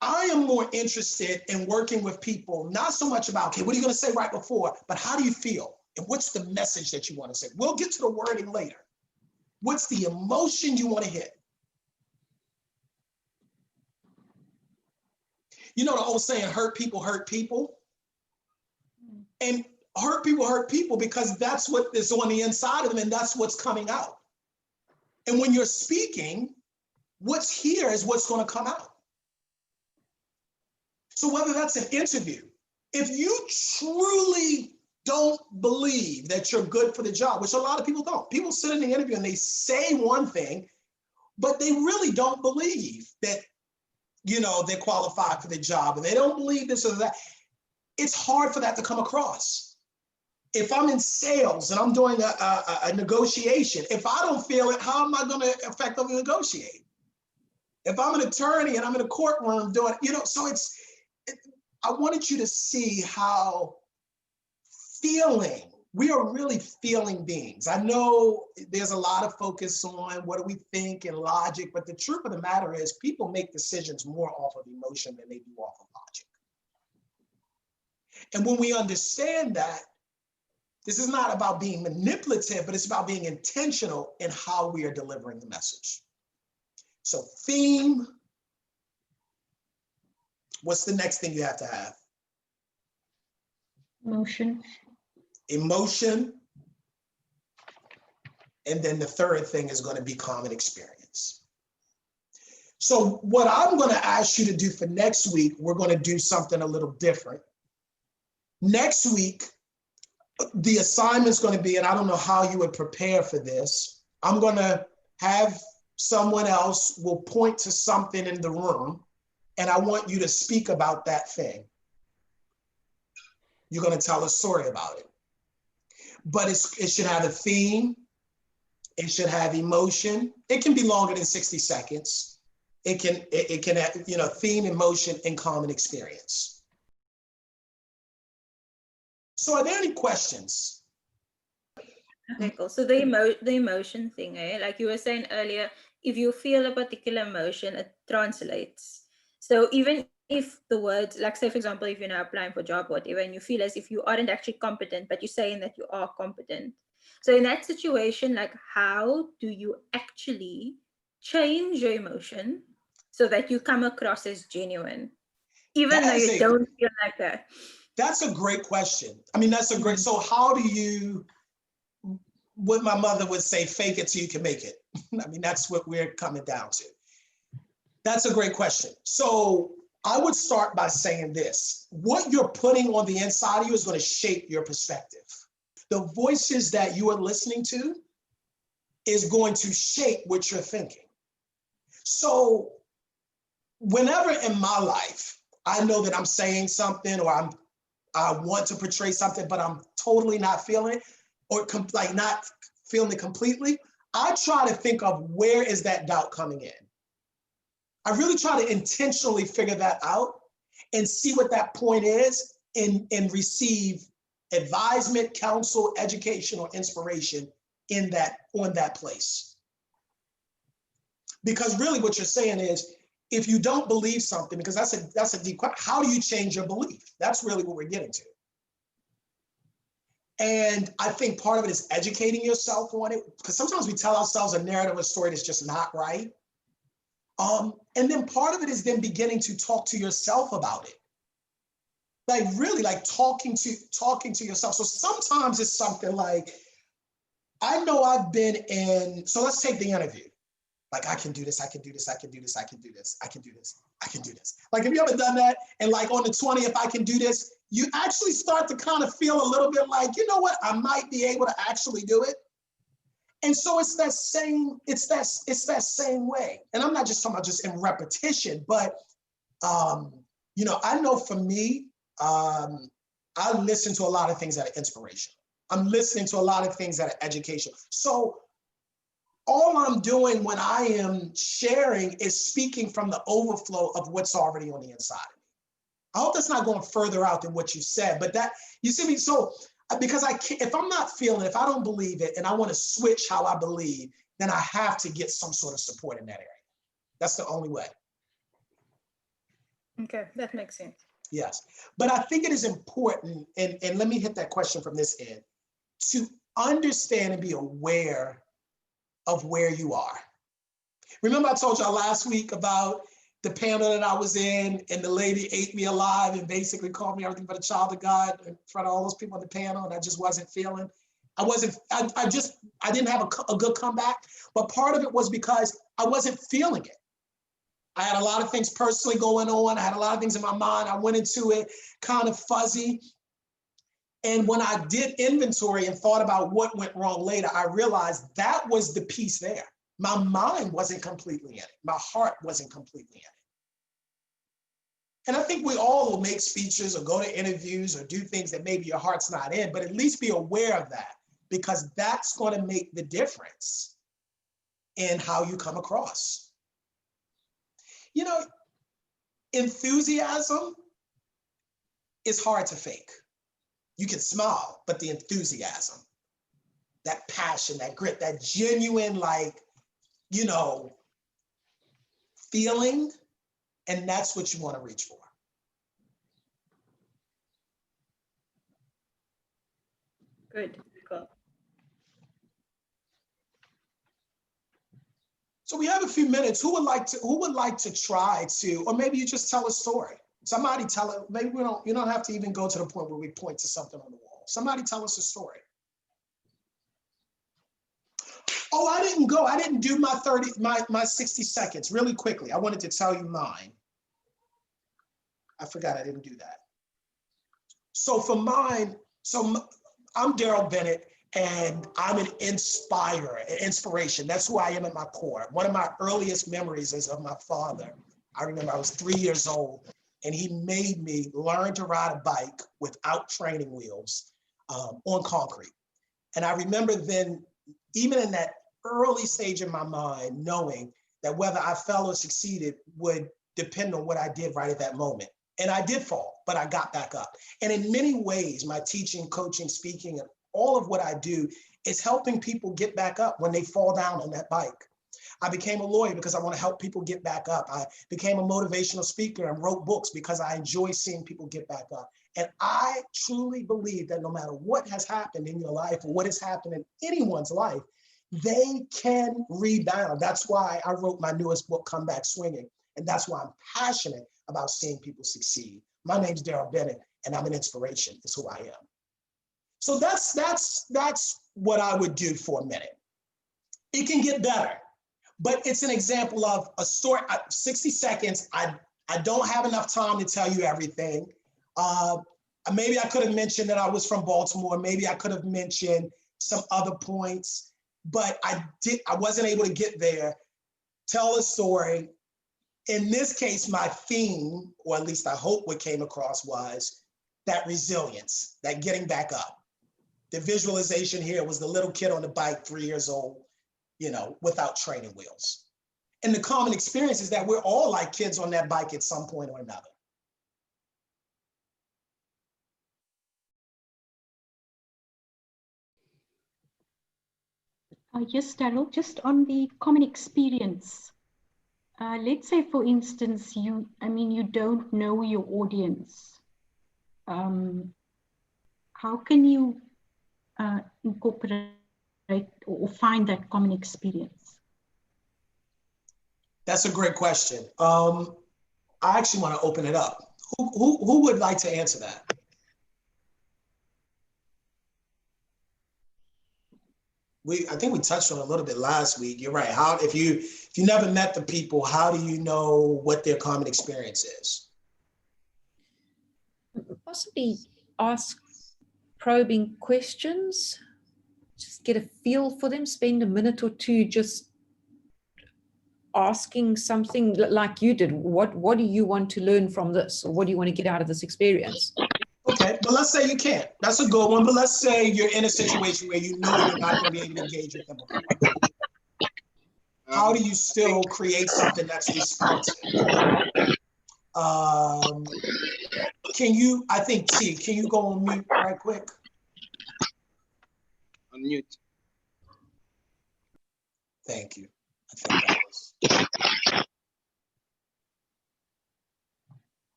I am more interested in working with people, not so much about, okay, what are you going to say right before, but how do you feel? And what's the message that you want to say? We'll get to the wording later. What's the emotion you want to hit? The old saying, hurt people hurt people. And hurt people because that's what is on the inside of them and that's what's coming out. And when you're speaking, what's here is what's going to come out. So whether that's an interview, if you truly don't believe that you're good for the job, which a lot of people don't. People sit in the interview and they say one thing, but they really don't believe that, they're qualified for the job, and they don't believe this or that. It's hard for that to come across. If I'm in sales and I'm doing a negotiation, if I don't feel it, how am I going to effectively negotiate? If I'm an attorney and I'm in a courtroom doing, so I wanted you to see how we are really feeling beings. I know there's a lot of focus on what do we think and logic, but the truth of the matter is people make decisions more off of emotion than they do off of logic. And when we understand that, this is not about being manipulative, but it's about being intentional in how we are delivering the message. So theme, what's the next thing you have to have? Emotion. Emotion. And then the third thing is going to be common experience. So what I'm going to ask you to do for next week, we're going to do something a little different. Next week, the assignment's going to be, and I don't know how you would prepare for this, I'm going to have someone else will point to something in the room, and I want you to speak about that thing. You're going to tell a story about it. But it should have a theme. It should have emotion. It can be longer than 60 seconds. It can have, you know, theme, emotion, and common experience. So are there any questions? Okay, cool. So the emotion thing, like you were saying earlier, if you feel a particular emotion, it translates. So even if the words, like say for example, if you're now applying for a job or whatever, and you feel as if you aren't actually competent, but you're saying that you are competent. So in that situation, like how do you actually change your emotion so that you come across as genuine, even though you don't feel like that? That's a great question. I mean, that's a great, so how do you, what my mother would say, fake it till you can make it. I mean, that's what we're coming down to. That's a great question. So I would start by saying this: what you're putting on the inside of you is going to shape your perspective. The voices that you are listening to is going to shape what you're thinking. So whenever in my life, I know that I'm saying something or I want to portray something, but I'm totally not feeling it or like not feeling it completely, I try to think of where is that doubt coming in. I really try to intentionally figure that out and see what that point is and receive advisement, counsel, education, or inspiration on that place. Because really what you're saying is, if you don't believe something, because that's a deep question, how do you change your belief? That's really what we're getting to. And I think part of it is educating yourself on it, because sometimes we tell ourselves a narrative, a story that's just not right. And then part of it is then beginning to talk to yourself about it. Like really like talking to yourself. So sometimes it's something like, I know I've been in, so let's take the interview. Like, I can do this, I can do this, I can do this, I can do this, I can do this, I can do this. Like, have you ever done that? And like on the 20th, I can do this, you actually start to kind of feel a little bit like, you know what, I might be able to actually do it. And so it's that same way. And I'm not just talking about just in repetition, but you know, I know for me, I listen to a lot of things that are inspirational. I'm listening to a lot of things that are educational. So all I'm doing when I am sharing is speaking from the overflow of what's already on the inside of me. I hope that's not going further out than what you said, but that, you see me, so because I can't, if I'm not feeling it, if I don't believe it and I want to switch how I believe, then I have to get some sort of support in that area. That's the only way. Okay, that makes sense. Yes, but I think it is important, and let me hit that question from this end, to understand and be aware of where you are. Remember I told y'all last week about the panel that I was in and the lady ate me alive and basically called me everything but a child of God in front of all those people on the panel, and I just wasn't feeling. I didn't have a good comeback, but part of it was because I wasn't feeling it. I had a lot of things personally going on. I had a lot of things in my mind. I went into it kind of fuzzy. And when I did inventory and thought about what went wrong later, I realized that was the piece there. My mind wasn't completely in it. My heart wasn't completely in it. And I think we all will make speeches or go to interviews or do things that maybe your heart's not in, but at least be aware of that, because that's going to make the difference in how you come across. You know, enthusiasm is hard to fake. You can smile, but the enthusiasm, that passion, that grit, that genuine, like, you know, feeling, and that's what you want to reach for. Good, cool. So we have a few minutes. Who would like to try to, or maybe you just tell a story. Somebody tell it. Maybe you don't have to even go to the point where we point to something on the wall. Somebody tell us a story. Oh, I didn't go. I didn't do my 60 seconds really quickly. I wanted to tell you mine. I forgot I didn't do that. So for mine, I'm Darrell Bennett, and I'm an inspirer, an inspiration. That's who I am at my core. One of my earliest memories is of my father. I remember I was 3 years old, and he made me learn to ride a bike without training wheels on concrete. And I remember then, even in that early stage in my mind, knowing that whether I fell or succeeded would depend on what I did right at that moment. And I did fall, but I got back up. And in many ways, my teaching, coaching, speaking, and all of what I do is helping people get back up when they fall down on that bike. I became a lawyer because I want to help people get back up. I became a motivational speaker and wrote books because I enjoy seeing people get back up. And I truly believe that no matter what has happened in your life or what has happened in anyone's life, they can rebound. That's why I wrote my newest book, Come Back Swinging. And that's why I'm passionate about seeing people succeed. My name's Darrell Bennett, and I'm an inspiration. It's who I am. So that's what I would do for a minute. It can get better, but it's an example of a story. 60 seconds. I don't have enough time to tell you everything. Maybe I could have mentioned that I was from Baltimore. Maybe I could have mentioned some other points, but I wasn't able to get there. Tell a story. In this case, my theme, or at least I hope what came across, was that resilience, that getting back up. The visualization here was the little kid on the bike, 3 years old, without training wheels. And the common experience is that we're all like kids on that bike at some point or another. Yes, Darrell, just on the common experience. Let's say, for instance, you don't know your audience. How can you incorporate or find that common experience? That's a great question. I actually want to open it up. Who would like to answer that? I think we touched on it a little bit last week. You're right. How if you never met the people, how do you know what their common experience is? Possibly ask probing questions, just get a feel for them, spend a minute or two just asking something like you did. What do you want to learn from this? Or what do you want to get out of this experience? Okay, but let's say you can't. That's a good one. But let's say you're in a situation where you know you're not going to be able to engage with them. How do you still create something that's responsive? Can you go on mute right quick? On mute. Thank you. I think that was.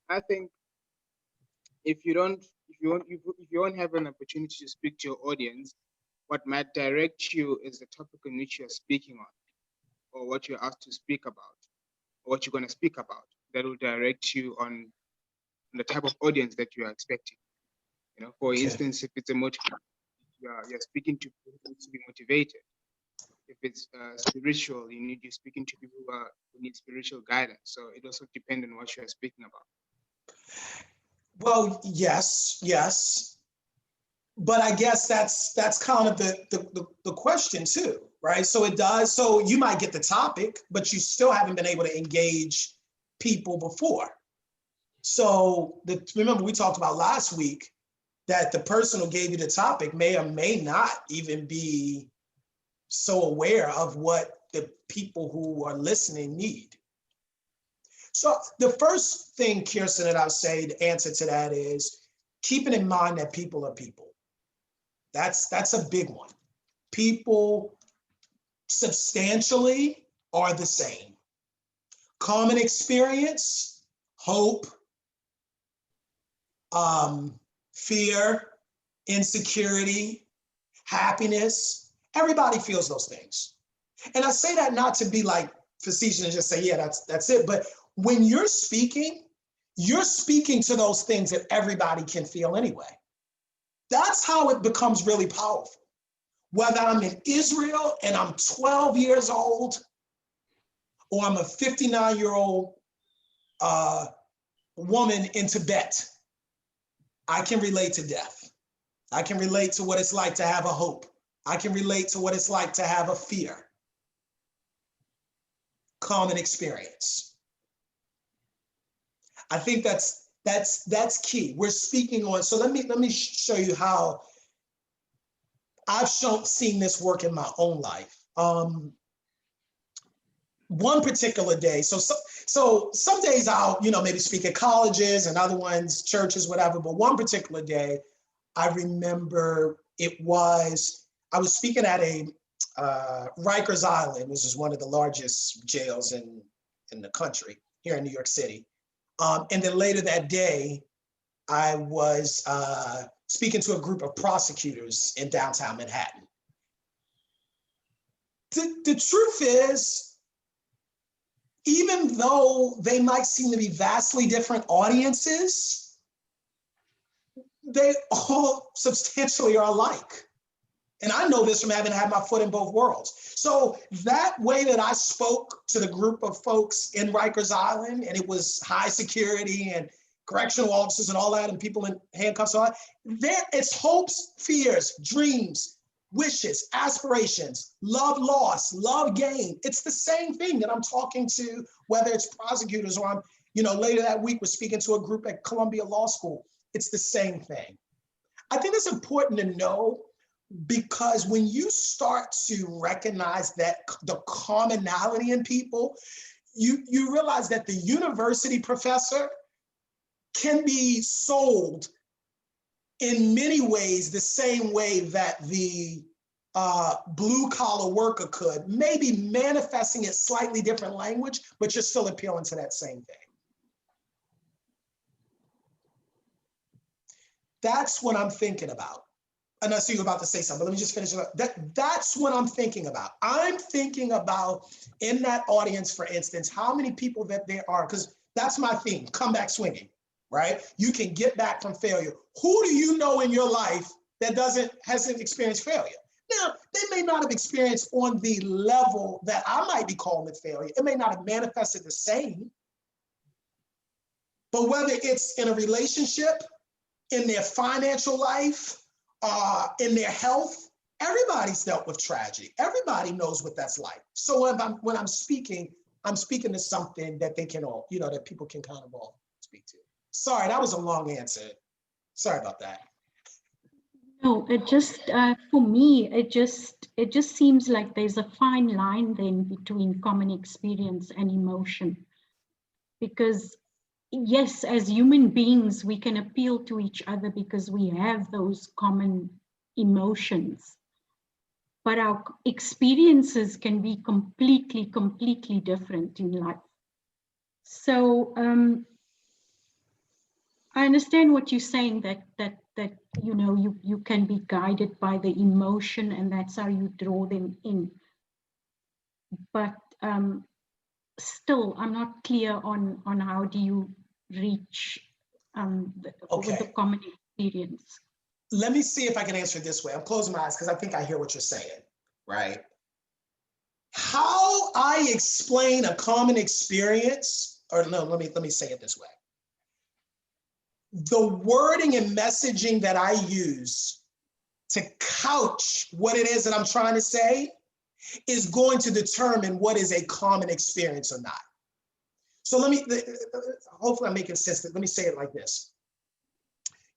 I think if you don't have an opportunity to speak to your audience, what might direct you is the topic on which you're speaking on, or what you're asked to speak about, or what you're going to speak about. That will direct you on the type of audience that you are expecting. For instance, if it's a motivator, you're speaking to people who need to be motivated. If it's spiritual, you're speaking to people who need spiritual guidance. So it also depends on what you're speaking about. Well, yes. But I guess that's kind of the question too, right? So it does. So you might get the topic, but you still haven't been able to engage people before. So remember we talked about last week that the person who gave you the topic may or may not even be so aware of what the people who are listening need. So the first thing, Kirsten, that I'll say, the answer to that is keeping in mind that people are people. That's a big one. People substantially are the same. Common experience, hope, fear, insecurity, happiness. Everybody feels those things. And I say that not to be like facetious and just say, yeah, that's it. But when you're speaking to those things that everybody can feel anyway. That's how it becomes really powerful. whether I'm in Israel and I'm 12 years old, or I'm a 59-year-old woman in Tibet, I can relate to death. I can relate to what it's like to have a hope. I can relate to what it's like to have a fear. Common experience. I think that's key. We're speaking on, so let me show you how I've seen this work in my own life. One particular day, so some days I'll, maybe speak at colleges and other ones, churches, whatever, but one particular day, I remember I was speaking at a Rikers Island, which is one of the largest jails in the country, here in New York City. And then later that day, I was speaking to a group of prosecutors in downtown Manhattan. The truth is, even though they might seem to be vastly different audiences, they all substantially are alike. And I know this from having had my foot in both worlds. So that way that I spoke to the group of folks in Rikers Island, and it was high security and correctional officers and all that, and people in handcuffs, and all that, it's hopes, fears, dreams, wishes, aspirations, love lost, love gain. It's the same thing that I'm talking to, whether it's prosecutors or I'm, later that week, we're speaking to a group at Columbia Law School. It's the same thing. I think it's important to know, because when you start to recognize that the commonality in people, you realize that the university professor can be sold in many ways the same way that the blue collar worker could, maybe manifesting it slightly different language, but you're still appealing to that same thing. That's what I'm thinking about. And I see you're about to say something, but let me just finish it up. That's what I'm thinking about. I'm thinking about, in that audience, for instance, how many people that there are, because that's my theme, comeback swinging, right? You can get back from failure. Who do you know in your life that hasn't experienced failure? Now, they may not have experienced on the level that I might be calling it failure. It may not have manifested the same. But whether it's in a relationship, in their financial life, in their health, everybody's dealt with tragedy. Everybody knows what that's like. So when I'm speaking to something that they can all, that people can kind of all speak to. Sorry, that was a long answer. Sorry about that. No, it just, for me, it just seems like there's a fine line then between common experience and emotion. Because yes, as human beings, we can appeal to each other because we have those common emotions. But our experiences can be completely different in life. So I understand what you're saying, that you can be guided by the emotion, and that's how you draw them in. But still, I'm not clear on how do you reach with the common experience. Let me see if I can answer it this way. I'm closing my eyes because I think I hear what you're saying, right? How I explain a common experience, or no, let me say it this way. The wording and messaging that I use to couch what it is that I'm trying to say is going to determine what is a common experience or not. So hopefully I'm making sense. Let me say it like this.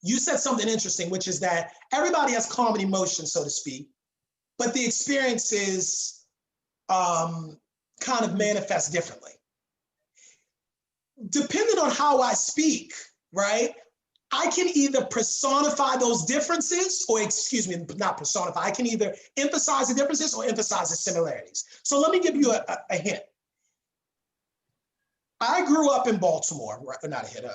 You said something interesting, which is that everybody has common emotions, so to speak, but the experiences kind of manifest differently. Depending on how I speak, right, I can either personify those differences, or not personify, I can either emphasize the differences or emphasize the similarities. So let me give you a hint. I grew up in Baltimore, right? Not a hint,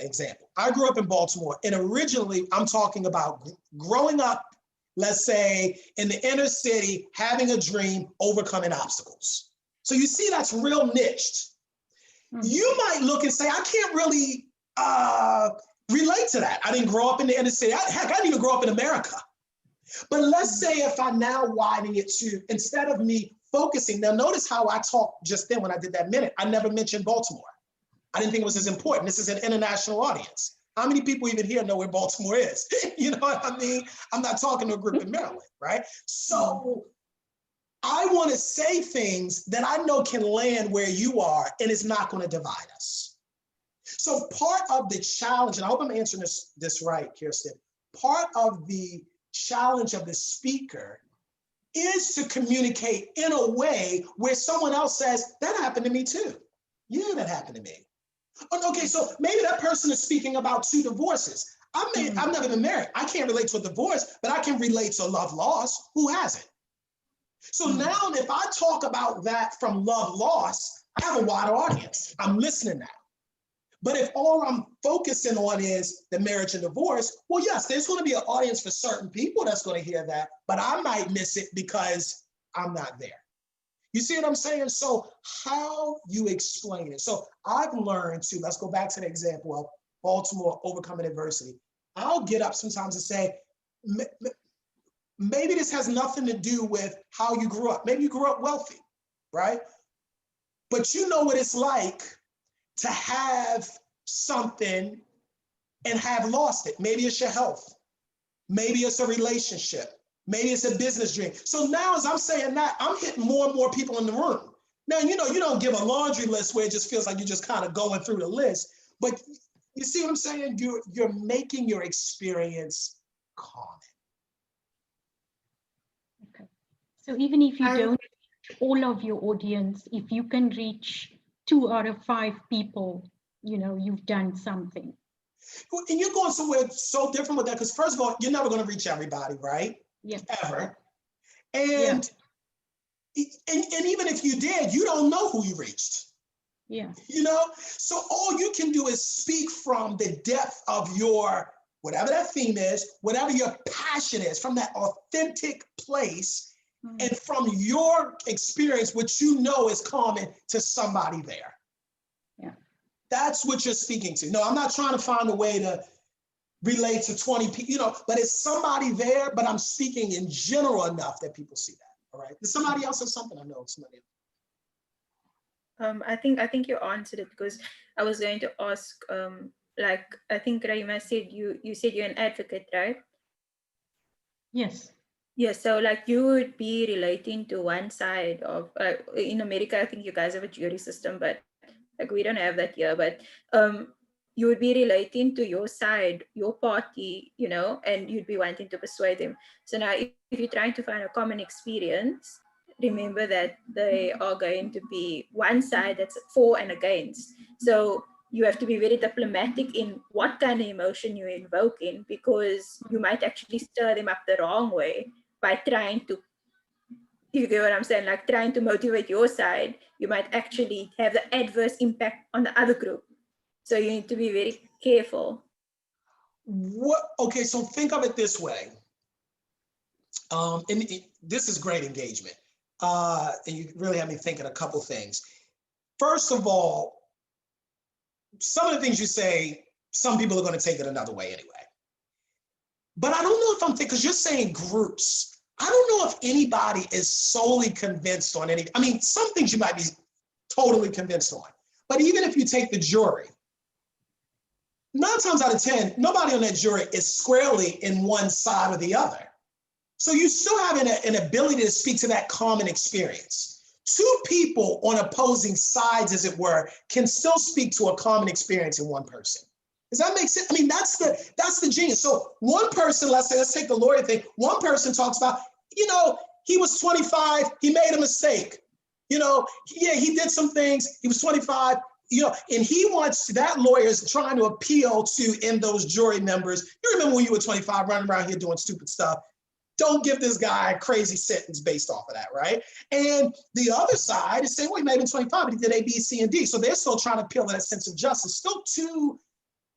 example. I grew up in Baltimore, and originally I'm talking about growing up, let's say, in the inner city, having a dream, overcoming obstacles. So you see, that's real niched. You might look and say, I can't really relate to that. I didn't grow up in the inner city. Heck, I didn't even grow up in America. But let's say if I now widen it to, instead of me focusing, now notice how I talked just then when I did that minute, I never mentioned Baltimore. I didn't think it was as important. This is an international audience. How many people even here know where Baltimore is? You know what I mean? I'm not talking to a group in Maryland, right? So I want to say things that I know can land where you are and it's not going to divide us. So part of the challenge, and I hope I'm answering this right, Kirsten, part of the challenge of the speaker is to communicate in a way where someone else says, that happened to me too. Yeah, that happened to me. Okay, so maybe that person is speaking about 2 divorces. I've never been married. I can't relate to a divorce, but I can relate to love loss. Who hasn't? So now if I talk about that from love loss, I have a wider audience. I'm listening now. But if all I'm focusing on is the marriage and divorce, well, yes, there's going to be an audience for certain people that's going to hear that, but I might miss it because I'm not there. You see what I'm saying? So how you explain it. So I've learned to, let's go back to the example of Baltimore overcoming adversity. I'll get up sometimes and say, maybe this has nothing to do with how you grew up. Maybe you grew up wealthy, right? But you know what it's like to have something and have lost it. Maybe it's your health. Maybe it's a relationship. Maybe it's a business dream. So now as I'm saying that, I'm hitting more and more people in the room. Now, you know, you don't give a laundry list where it just feels like you're just kind of going through the list, but you see what I'm saying? You're making your experience common. Okay. So even if you don't reach all of your audience, if you can reach 2 out of 5 people, you know, you've done something. And you're going somewhere so different with that, because first of all, you're never going to reach everybody, right? Yeah. Ever. And even if you did, you don't know who you reached. Yeah. You know, so all you can do is speak from the depth of your, whatever that theme is, whatever your passion is, from that authentic place, and from your experience, which you know is common to somebody there. Yeah. That's what you're speaking to. No, I'm not trying to find a way to relate to 20 people, you know, but it's somebody there, but I'm speaking in general enough that people see that. All right. Did somebody else have something? I know somebody else. I think you answered it, because I was going to ask, like, I think Raima said you said you're an advocate, right? Yes. Yeah, so like you would be relating to one side of, in America, I think you guys have a jury system, but like we don't have that here, but you would be relating to your side, your party, you know, and you'd be wanting to persuade them. So now if you're trying to find a common experience, remember that they are going to be one side that's for and against. So you have to be very diplomatic in what kind of emotion you're invoking, because you might actually stir them up the wrong way by trying to, you get what I'm saying, like trying to motivate your side. You might actually have the adverse impact on the other group. So you need to be very careful. Okay, so think of it this way. And this is great engagement. And you really have me thinking a couple things. First of all, some of the things you say, some people are going to take it another way anyway. But I don't know if I'm thinking, because you're saying groups. I don't know if anybody is solely convinced on any, I mean, some things you might be totally convinced on. But even if you take the jury, 9 times out of 10, nobody on that jury is squarely in one side or the other. So you still have an ability to speak to that common experience. 2 people on opposing sides, as it were, can still speak to a common experience in one person. Does that make sense? I mean, that's the genius. So one person, let's take the lawyer thing. One person talks about, you know, he was 25, he made a mistake. You know, yeah, he did some things, he was 25, you know, and he wants, that lawyer is trying to appeal to, in those jury members, you remember when you were 25 running around here doing stupid stuff. Don't give this guy a crazy sentence based off of that, right? And the other side is saying, well, he may have been 25, but he did A, B, C, and D. So they're still trying to appeal to that sense of justice. Still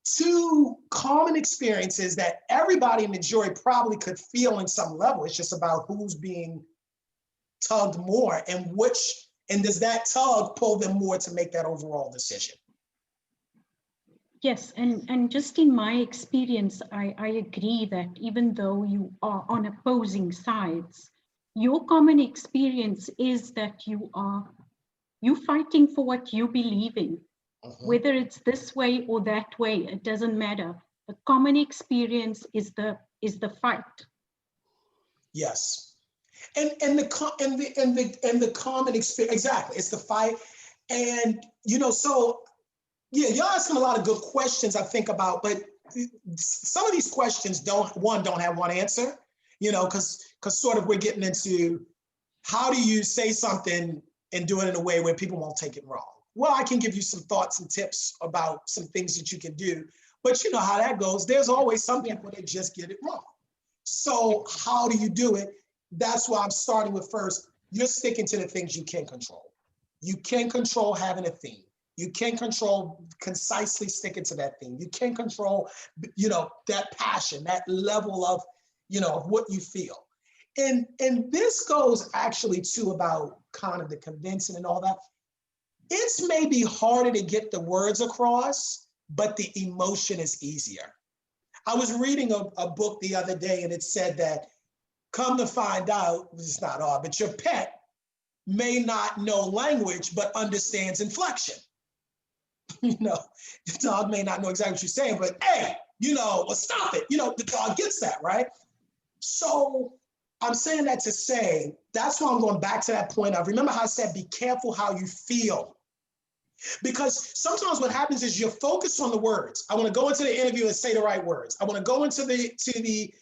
two common experiences that everybody in the jury probably could feel in some level. It's just about who's being tugged more and does that tug pull them more to make that overall decision? Yes, and just in my experience, I agree that even though you are on opposing sides, your common experience is that you fighting for what you believe in. Whether it's this way or that way, it doesn't matter. The common experience is the fight. Yes, and the common experience, exactly. It's the fight, and so yeah, you're asking a lot of good questions. I think about, but some of these questions don't have one answer. Because sort of we're getting into how do you say something and do it in a way where people won't take it wrong. Well, I can give you some thoughts and tips about some things that you can do, but you know how that goes. There's always some people that just get it wrong. So how do you do it? That's why I'm starting with first. You're sticking to the things you can control. You can control having a theme. You can control concisely sticking to that theme. You can control, that passion, that level of, of what you feel. And this goes actually too about kind of the convincing and all that. It's maybe harder to get the words across, but the emotion is easier. I was reading a book the other day, and it said that, come to find out, it's not odd, but your pet may not know language, but understands inflection. The dog may not know exactly what you're saying, but hey, well, stop it. The dog gets that, right? So I'm saying that to say, that's why I'm going back to that point of, remember how I said, be careful how you feel. Because sometimes what happens is you're focused on the words. I want to go into the interview and say the right words. I want to go into the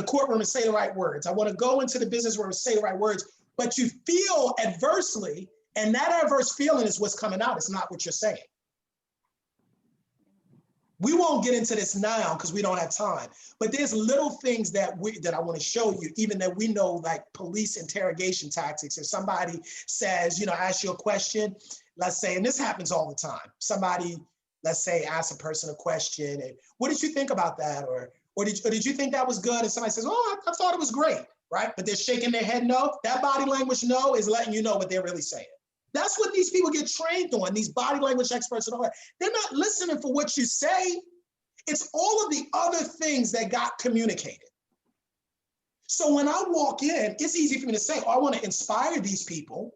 courtroom and say the right words. I want to go into the business room and say the right words. But you feel adversely, and that adverse feeling is what's coming out. It's not what you're saying. We won't get into this now because we don't have time. But there's little things that I want to show you, even that we know, like police interrogation tactics. If somebody says, ask you a question, let's say, and this happens all the time. Somebody, let's say, asks a person a question, and what did you think about that? Or did you think that was good? And somebody says, oh, I thought it was great, right? But they're shaking their head no. That body language no is letting you know what they're really saying. That's what these people get trained on, these body language experts and all that. They're not listening for what you say. It's all of the other things that got communicated. So when I walk in, it's easy for me to say, oh, I want to inspire these people.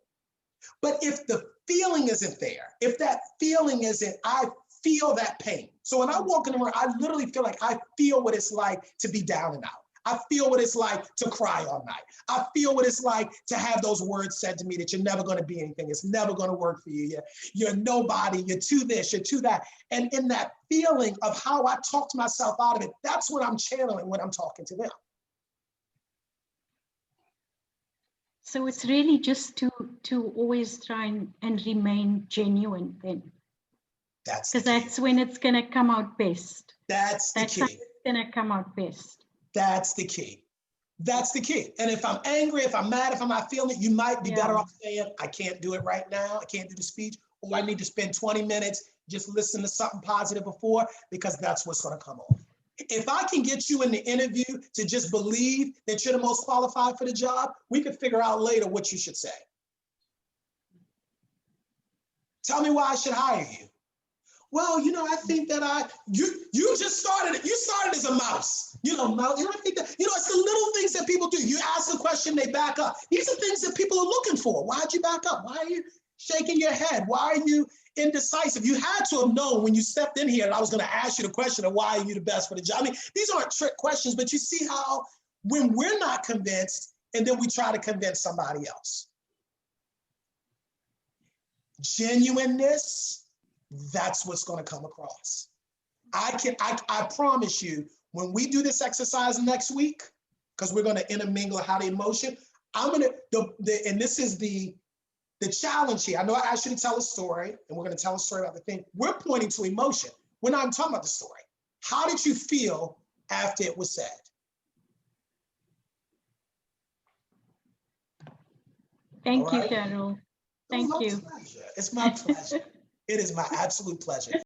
But if the feeling isn't there, if that feeling isn't, I feel that pain. So when I walk in the room, I literally feel like I feel what it's like to be down and out. I feel what it's like to cry all night. I feel what it's like to have those words said to me that you're never going to be anything. It's never going to work for you. You're nobody. You're too this, you're too that. And in that feeling of how I talk to myself out of it, that's what I'm channeling when I'm talking to them. So it's really just to always try and remain genuine then. Because that's when it's going to come out best. That's the key. It's going to come out best. That's the key. That's the key. And if I'm angry, if I'm mad, if I'm not feeling it, you might be better off saying, I can't do it right now. I can't do the speech. Or I need to spend 20 minutes just listen to something positive before, because that's what's going to come off. If I can get you in the interview to just believe that you're the most qualified for the job, we could figure out later what you should say. Tell me why I should hire you. Well, I think that you just started, you started as a mouse. I think that, it's the little things that people do. You ask a question, they back up. These are things that people are looking for. Why'd you back up? Why are you shaking your head? Why are you indecisive? You had to have known when you stepped in here that I was going to ask you the question of why are you the best for the job. I mean, these aren't trick questions, but you see how when we're not convinced and then we try to convince somebody else. Genuineness, that's what's going to come across. I promise you, when we do this exercise next week, because we're going to intermingle how the emotion, and this is the challenge here. I know I asked you to tell a story, and we're going to tell a story about the thing. We're pointing to emotion. We're not talking about the story. How did you feel after it was said? Thank you, Darrell. Thank you. It's my pleasure. It is my absolute pleasure.